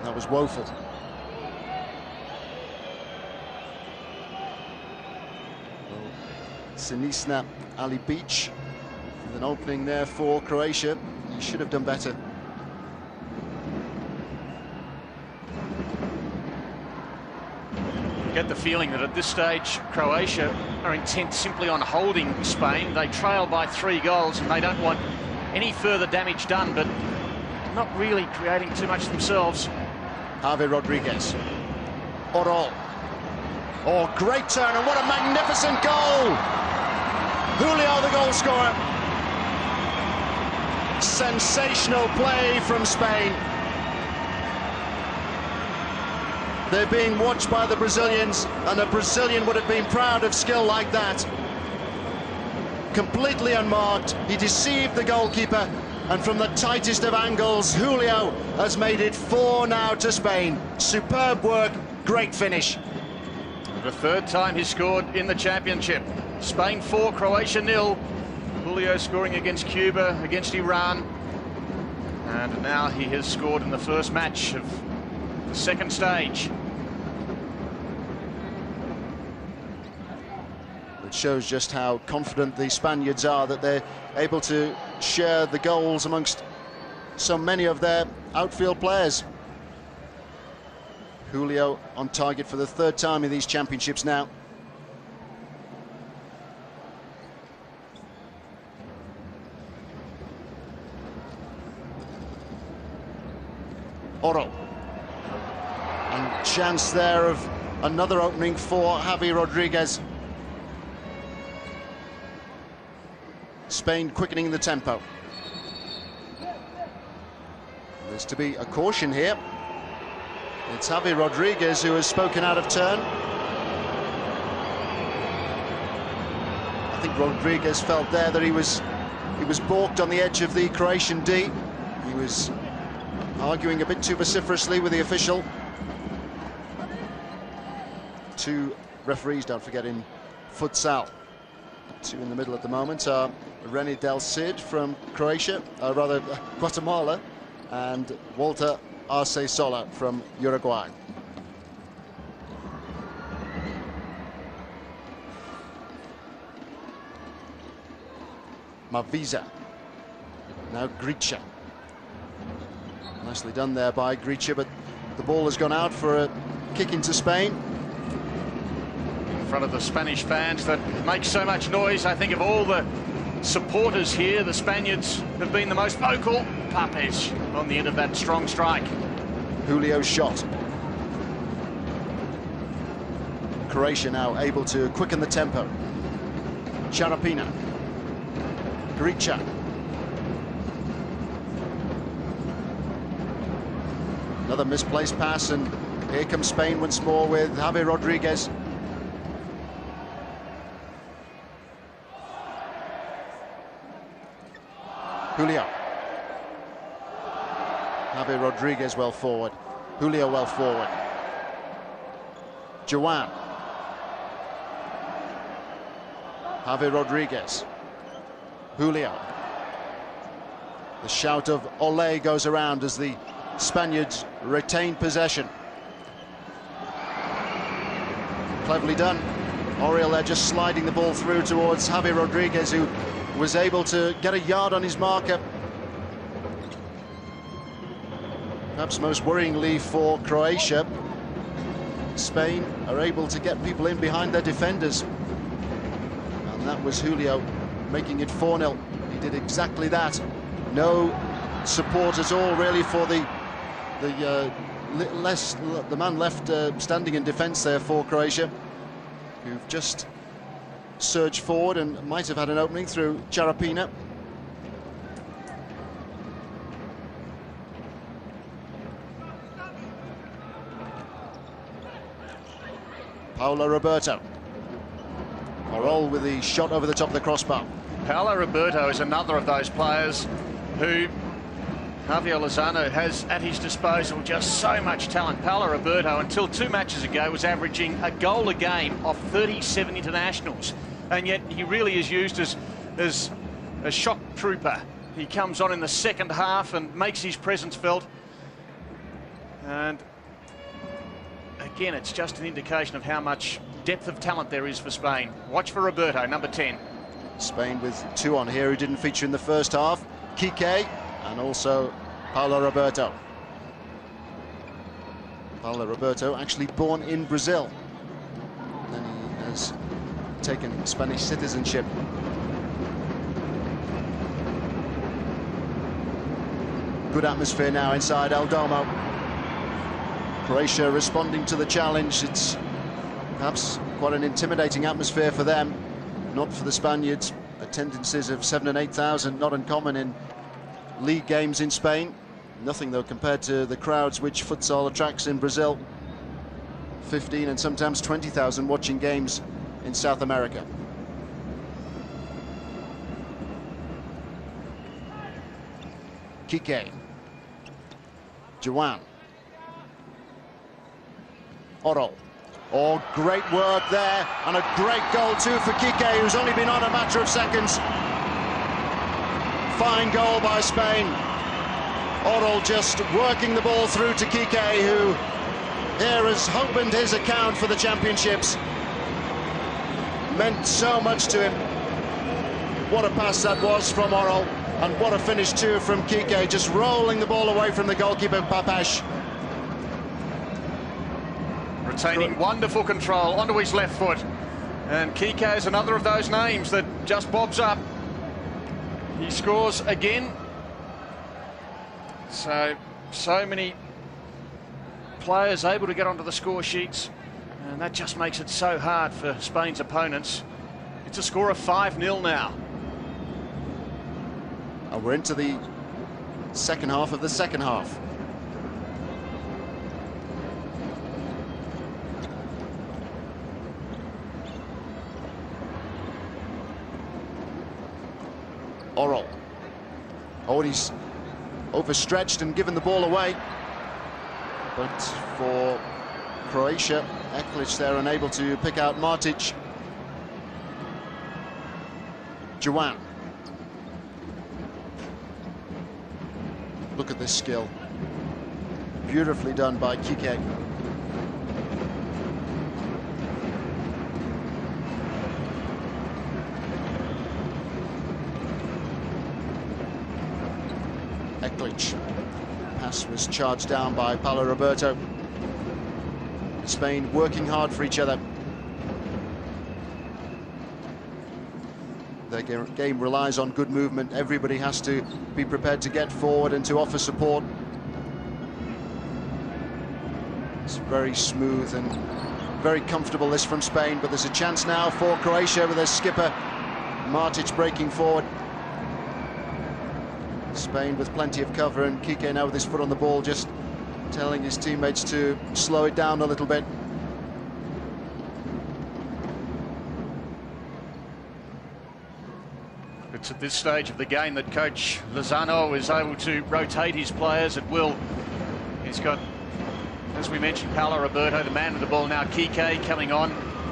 That was woeful. Well, Sinisna Ali Bech with an opening there for Croatia. He should have done better. Get the feeling that at this stage Croatia are intent simply on holding Spain. They trail by 3 goals and they don't want any further damage done, but not really creating too much themselves. Javi Rodriguez. Orol. Oh, great turn, and what a magnificent goal! Julio, the goal scorer. Sensational play from Spain. They're being watched by the Brazilians, and a Brazilian would have been proud of skill like that. Completely unmarked, he deceived the goalkeeper, and from the tightest of angles, Julio has made it 4 now to Spain. Superb work, great finish. The third time he scored in the championship. Spain 4, Croatia 0. Julio scoring against Cuba, against Iran. And now he has scored in the first match of the second stage. It shows just how confident the Spaniards are that they're able to share the goals amongst so many of their outfield players. Julio on target for the third time in these championships now. Oro. And chance there of another opening for Javi Rodriguez. Spain quickening the tempo. There's to be a caution here. It's Javi Rodriguez who has spoken out of turn. I think Rodriguez felt there that he was balked on the edge of the Croatian D. He was arguing a bit too vociferously with the official. 2 referees, don't forget, in futsal. 2 in the middle at the moment are René Del Cid from Croatia, Gvatemala, and Walter Arce Sola from Uruguay. Mavisa. Now Gricha. Nicely done there by Gricha, but the ball has gone out for a kick into Spain. In front of the Spanish fans that make so much noise, I think of all the supporters here, the Spaniards have been the most vocal. Papes on the end of that strong strike. Julio's shot. Croatia now able to quicken the tempo. Charapina. Gricha. Another misplaced pass, and here comes Spain once more with Javi Rodriguez. Julio. Javi Rodriguez well forward. Julio well forward. Joan. Javi Rodriguez. Julio. The shout of Olé goes around as the Spaniards retain possession. Cleverly done. Oriol there just sliding the ball through towards Javi Rodriguez, who was able to get a yard on his marker. Perhaps most worryingly for Croatia, Spain are able to get people in behind their defenders. And that was Julio making it 4-0. He did exactly that. No support at all really for the man left standing in defence there for Croatia, who've just surged forward and might have had an opening through Charapina. Paolo Roberto. Orol with the shot over the top of the crossbar. Paolo Roberto is another of those players who Javier Lozano has at his disposal just so much talent. Paolo Roberto, until 2 matches ago, was averaging a goal a game off 37 internationals, and yet he really is used as a shock trooper. He comes on in the second half and makes his presence felt, and again, it's just an indication of how much depth of talent there is for Spain. Watch for Roberto, number 10. Spain with 2 on here who didn't feature in the first half. Kike and also Paolo Roberto. Paolo Roberto actually born in Brazil. Then he has taken Spanish citizenship. Good atmosphere now inside El Domo. Croatia responding to the challenge. It's Perhaps quite an intimidating atmosphere for them, not for the Spaniards. Attendances of 7,000 and 8,000, not uncommon in league games in Spain. Nothing, though, compared to the crowds which futsal attracts in Brazil. 15 and sometimes 20,000 watching games in South America. Kike. Juan. Oro. Oh, great work there, and a great goal too for Kike, who's only been on a matter of seconds. Fine goal by Spain. Oro just working the ball through to Kike, who here has opened his account for the championships. Meant so much to him. What a pass that was from Oro, and what a finish too from Kike, just rolling the ball away from the goalkeeper, Papesh. Retaining wonderful control onto his left foot. And Kike is another of those names that just bobs up. He scores again. So many players able to get onto the score sheets, and that just makes it so hard for Spain's opponents. It's a score of 5-0 now. And we're into the second half of the second half. Oro. Oh, he's overstretched and given the ball away. But for Croatia, Eklic there unable to pick out Martic. Juan. Look at this skill. Beautifully done by Kike. Eklic. Pass was charged down by Paulo Roberto. Spain working hard for each other. Their game relies on good movement. Everybody has to be prepared to get forward and to offer support. It's very smooth and very comfortable, this from Spain, but there's a chance now for Croatia with their skipper Martic breaking forward. Spain with plenty of cover, and Kike now with his foot on the ball, just telling his teammates to slow it down a little bit. It's at this stage of the game that coach Lozano is able to rotate his players at will. He's got, as we mentioned, Paulo Roberto, the man with the ball now. Kike coming on.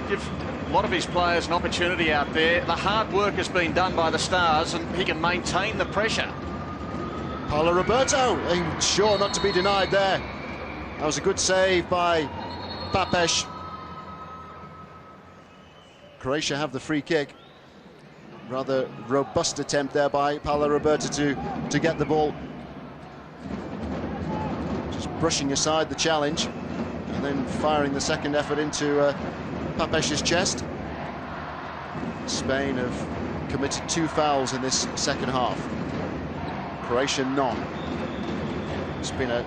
Give a lot of his players an opportunity out there. The hard work has been done by the Stars, and he can maintain the pressure. Paulo Roberto, sure not to be denied there. That was a good save by Papesh. Croatia have the free kick. Rather robust attempt there by Paulo Roberto to get the ball. Just brushing aside the challenge and then firing the second effort into Papesh's chest. Spain have committed 2 fouls in this second half. Croatia none. It's been a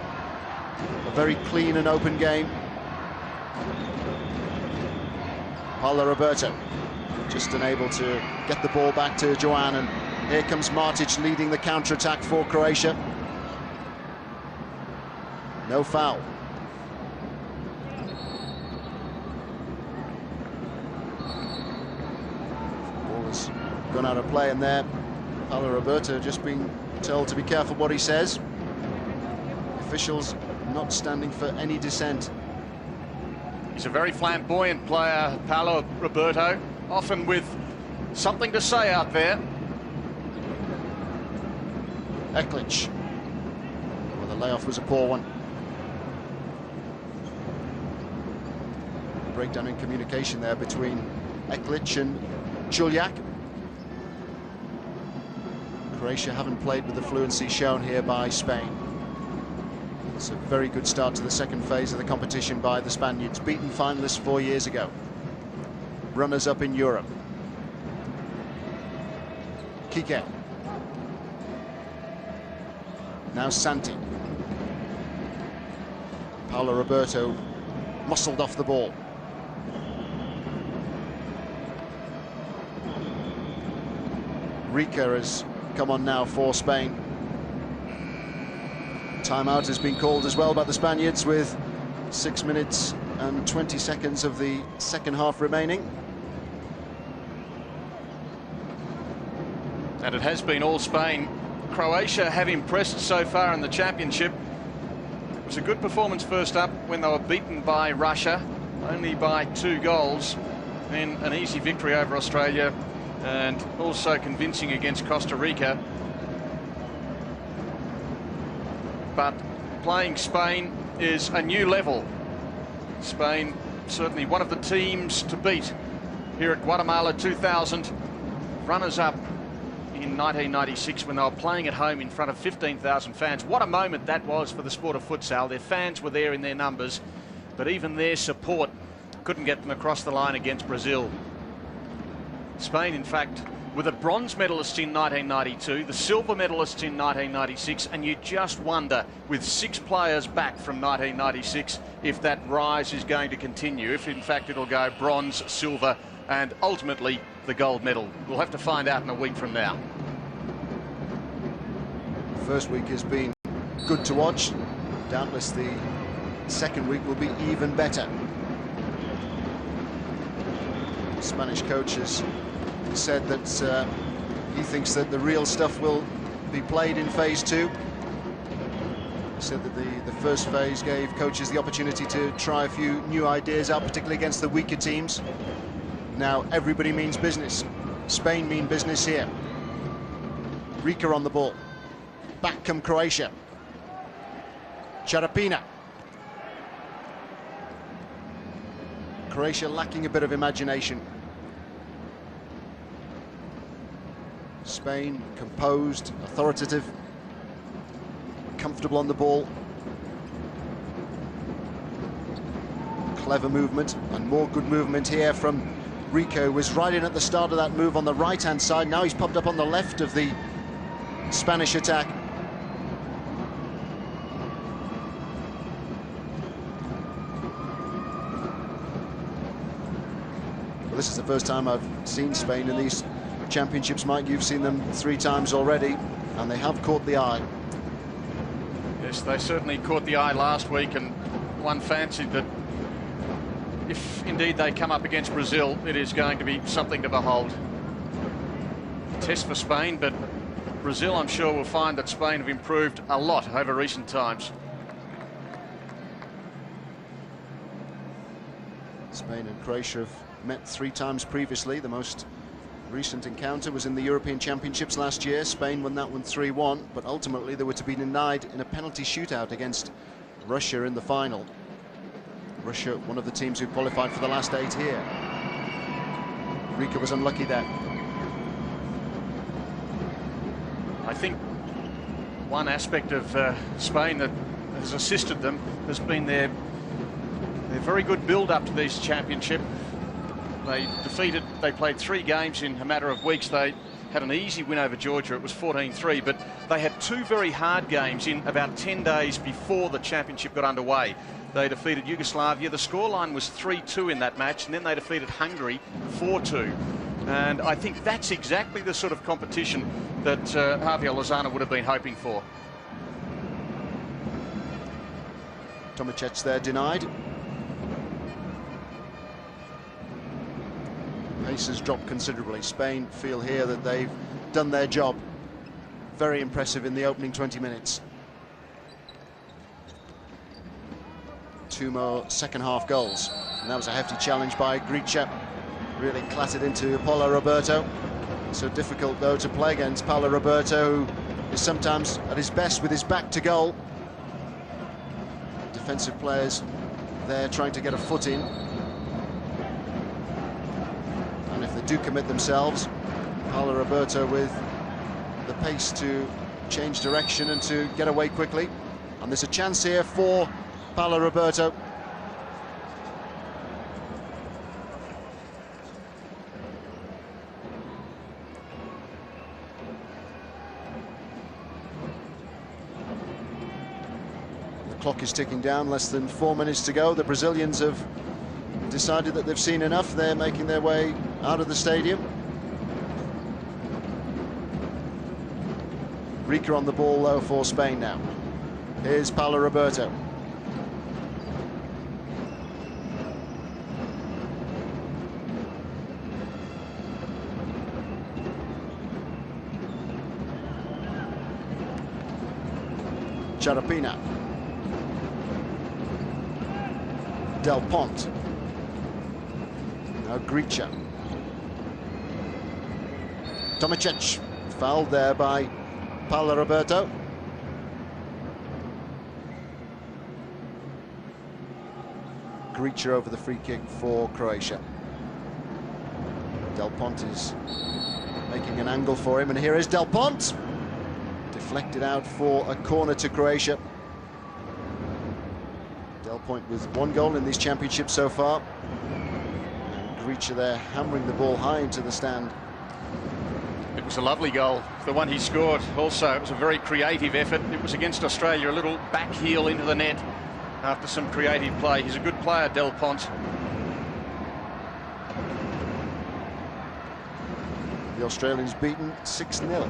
very clean and open game. Paulo Roberto just unable to get the ball back to Juan, and here comes Martic leading the counter-attack for Croatia. No foul. Ball has gone out of play, and there Paulo Roberto just being told to be careful what he says. Officials not standing for any dissent. He's a very flamboyant player, Paulo Roberto, often with something to say out there. Eklic. Well, the layoff was a poor one. Breakdown in communication there between Eklic and Juljak. Croatia haven't played with the fluency shown here by Spain. It's a very good start to the second phase of the competition by the Spaniards, beaten finalists 4 years ago. Runners-up in Europe. Kike. Now Santi. Paulo Roberto muscled off the ball. Rica has come on now for Spain. Timeout has been called as well by the Spaniards with 6 minutes and 20 seconds of the second half remaining. And it has been all Spain. Croatia have impressed so far in the championship. It was a good performance first up when they were beaten by Russia, only by 2 goals. Then an easy victory over Australia and also convincing against Costa Rica. But playing Spain is a new level. Spain certainly one of the teams to beat here at Gvatemala 2000. Runners-up in 1996 when they were playing at home in front of 15,000 fans. What a moment that was for the sport of futsal. Their fans were there in their numbers, but even their support couldn't get them across the line against Brazil. Spain, in fact, were the bronze medalists in 1992, the silver medalists in 1996, and you just wonder, with 6 players back from 1996, if that rise is going to continue, if in fact it'll go bronze, silver, and ultimately the gold medal. We'll have to find out in a week from now. The first week has been good to watch. Doubtless the second week will be even better. The Spanish coach has said that he thinks that the real stuff will be played in phase 2. He said that the first phase gave coaches the opportunity to try a few new ideas out, particularly against the weaker teams. Now everybody means business. Spain mean business here. Rica on the ball. Back come Croatia. Charapina. Croatia lacking a bit of imagination. Spain composed, authoritative, comfortable on the ball. Clever movement and more good movement here from Rico. Was right in at the start of that move on the right-hand side. Now he's popped up on the left of the Spanish attack. Well, this is the first time I've seen Spain in these championships, Mike. You've seen them 3 times already, and they have caught the eye. Yes, they certainly caught the eye last week, and one fancied that if indeed they come up against Brazil, it is going to be something to behold. Test for Spain, but Brazil, I'm sure, will find that Spain have improved a lot over recent times. Spain and Croatia have met 3 times previously. The most recent encounter was in the European Championships last year. Spain won that one 3-1, but ultimately they were to be denied in a penalty shootout against Russia in the final. Russia, one of the teams who qualified for the last 8 here. Rica was unlucky there. I think one aspect of Spain that has assisted them has been their very good build-up to this championship. They played 3 games in a matter of weeks. They had an easy win over Georgia. It was 14-3, but they had 2 very hard games in about 10 days before the championship got underway. They defeated Yugoslavia. The scoreline was 3-2 in that match, and then they defeated Hungary 4-2. And I think that's exactly the sort of competition that Javier Lozano would have been hoping for. Tomacek there denied. Pace has dropped considerably. Spain feel here that they've done their job. Very impressive in the opening 20 minutes. 2 more second half goals. And that was a hefty challenge by Gricha. Really clattered into Paulo Roberto. So difficult though to play against Paulo Roberto, who is sometimes at his best with his back to goal. Defensive players there trying to get a foot in. And if they do commit themselves, Paulo Roberto with the pace to change direction and to get away quickly. And there's a chance here for Paulo Roberto. The clock is ticking down, less than 4 minutes to go. The Brazilians have decided that they've seen enough. They're making their way out of the stadium. Rika on the ball though for Spain now. Here's Paulo Roberto. Charapina. Del Pont. Now Gricha. Tomicic. Fouled there by Paulo Roberto. Gricha over the free kick for Croatia. Del Pont is making an angle for him, and here is Del Pont. Deflected out for a corner to Croatia. Del Pont with 1 goal in these championships so far. And Gricha there hammering the ball high into the stand. It was a lovely goal, the one he scored. Also, it was a very creative effort. It was against Australia, a little back heel into the net after some creative play. He's a good player, Del Pont. The Australians beaten 6-0.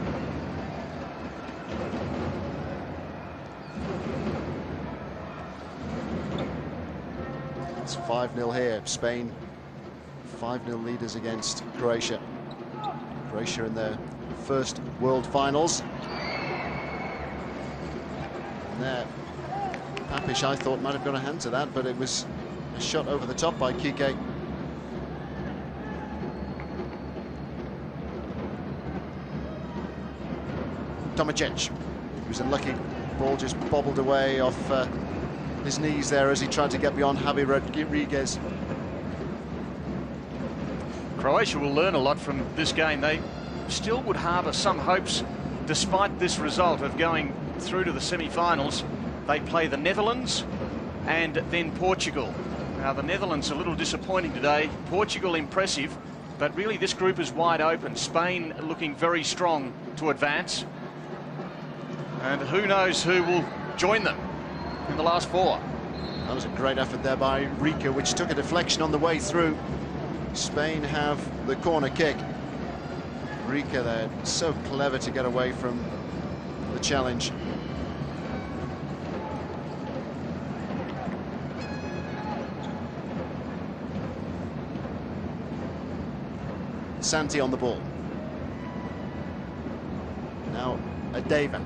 It's 5-0 here. Spain 5-0 leaders against Croatia. Croatia in their first World Finals. And there, Papish, I thought, might have got a hand to that, but it was a shot over the top by Kike. Tomicic. He was unlucky. Ball just bobbled away off his knees there as he tried to get beyond Javi Rodriguez. Croatia will learn a lot from this game. They still would harbour some hopes, despite this result, of going through to the semi-finals. They play the Netherlands and then Portugal. Now, the Netherlands a little disappointing today. Portugal impressive, but really this group is wide open. Spain looking very strong to advance. And who knows who will join them in the last 4. That was a great effort there by Rika, which took a deflection on the way through. Spain have the corner kick. Rika there, so clever to get away from the challenge. Santi on the ball. Now Adeva.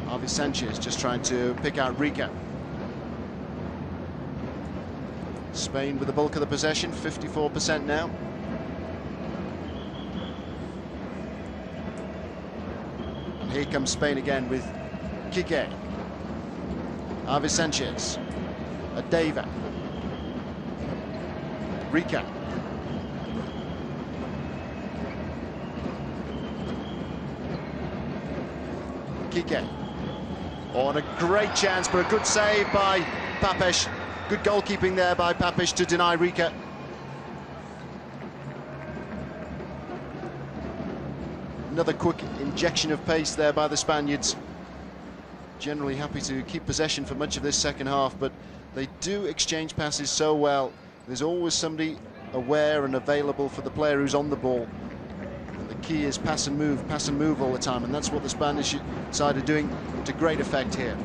Javi Sanchez just trying to pick out Rika. Spain with the bulk of the possession, 54% now. And here comes Spain again with Kike. Javi Sanchez. Adeva. Rika. Kike. Oh, and a great chance, but a good save by Papesh. Good goalkeeping there by Papesh to deny Rika. Another quick injection of pace there by the Spaniards. Generally happy to keep possession for much of this second half, but they do exchange passes so well. There's always somebody aware and available for the player who's on the ball. And the key is pass and move all the time, and that's what the Spanish side are doing to great effect here.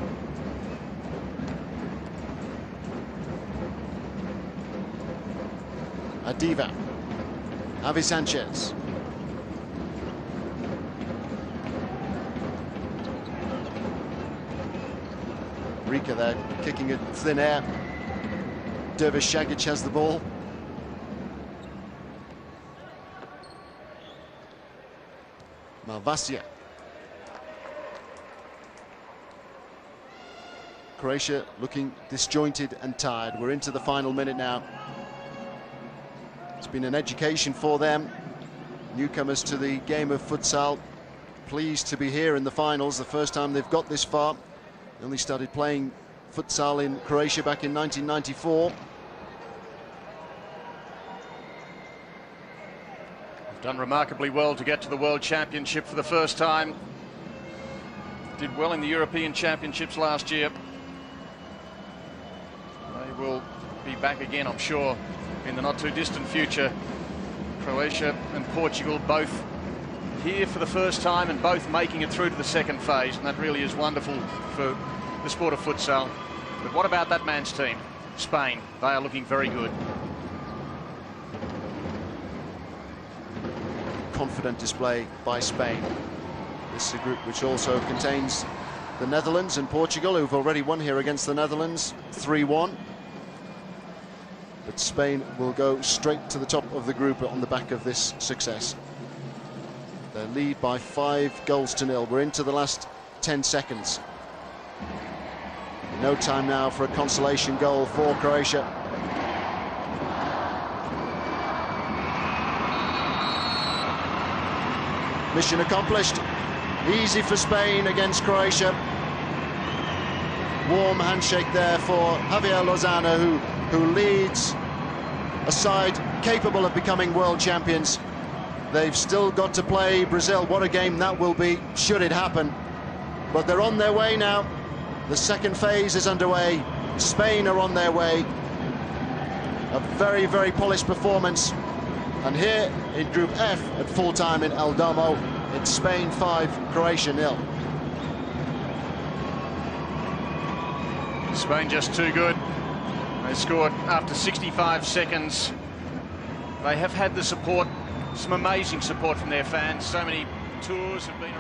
Adeva. Javi Sanchez. Rika there, kicking it thin air. Dervish Shagic has the ball. Malvasia. Croatia looking disjointed and tired. We're into the final minute now. It's been an education for them. Newcomers to the game of futsal. Pleased to be here in the finals, the first time they've got this far. They only started playing futsal in Croatia back in 1994. They've done remarkably well to get to the World Championship for the first time. Did well in the European Championships last year. They will be back again, I'm sure, in the not too distant future. Croatia and Portugal both here for the first time and both making it through to the second phase, and that really is wonderful for the sport of futsal. But what about that man's team? Spain. They are looking very good. Confident display by Spain. This is a group which also contains the Netherlands and Portugal, who've already won here against the Netherlands 3-1. But Spain will go straight to the top of the group on the back of this success. Their lead by 5-0. We're into the last 10 seconds. No time now for a consolation goal for Croatia. Mission accomplished. Easy for Spain against Croatia. Warm handshake there for Javier Lozano, who leads a side capable of becoming world champions. They've still got to play Brazil. What a game that will be, should it happen. But they're on their way now. The second phase is underway. Spain are on their way. A very, very polished performance. And here in Group F at full-time in El Domo, it's Spain 5, Croatia 0. Spain just too good. They scored after 65 seconds. They have had the support, some amazing support from their fans. So many tours have been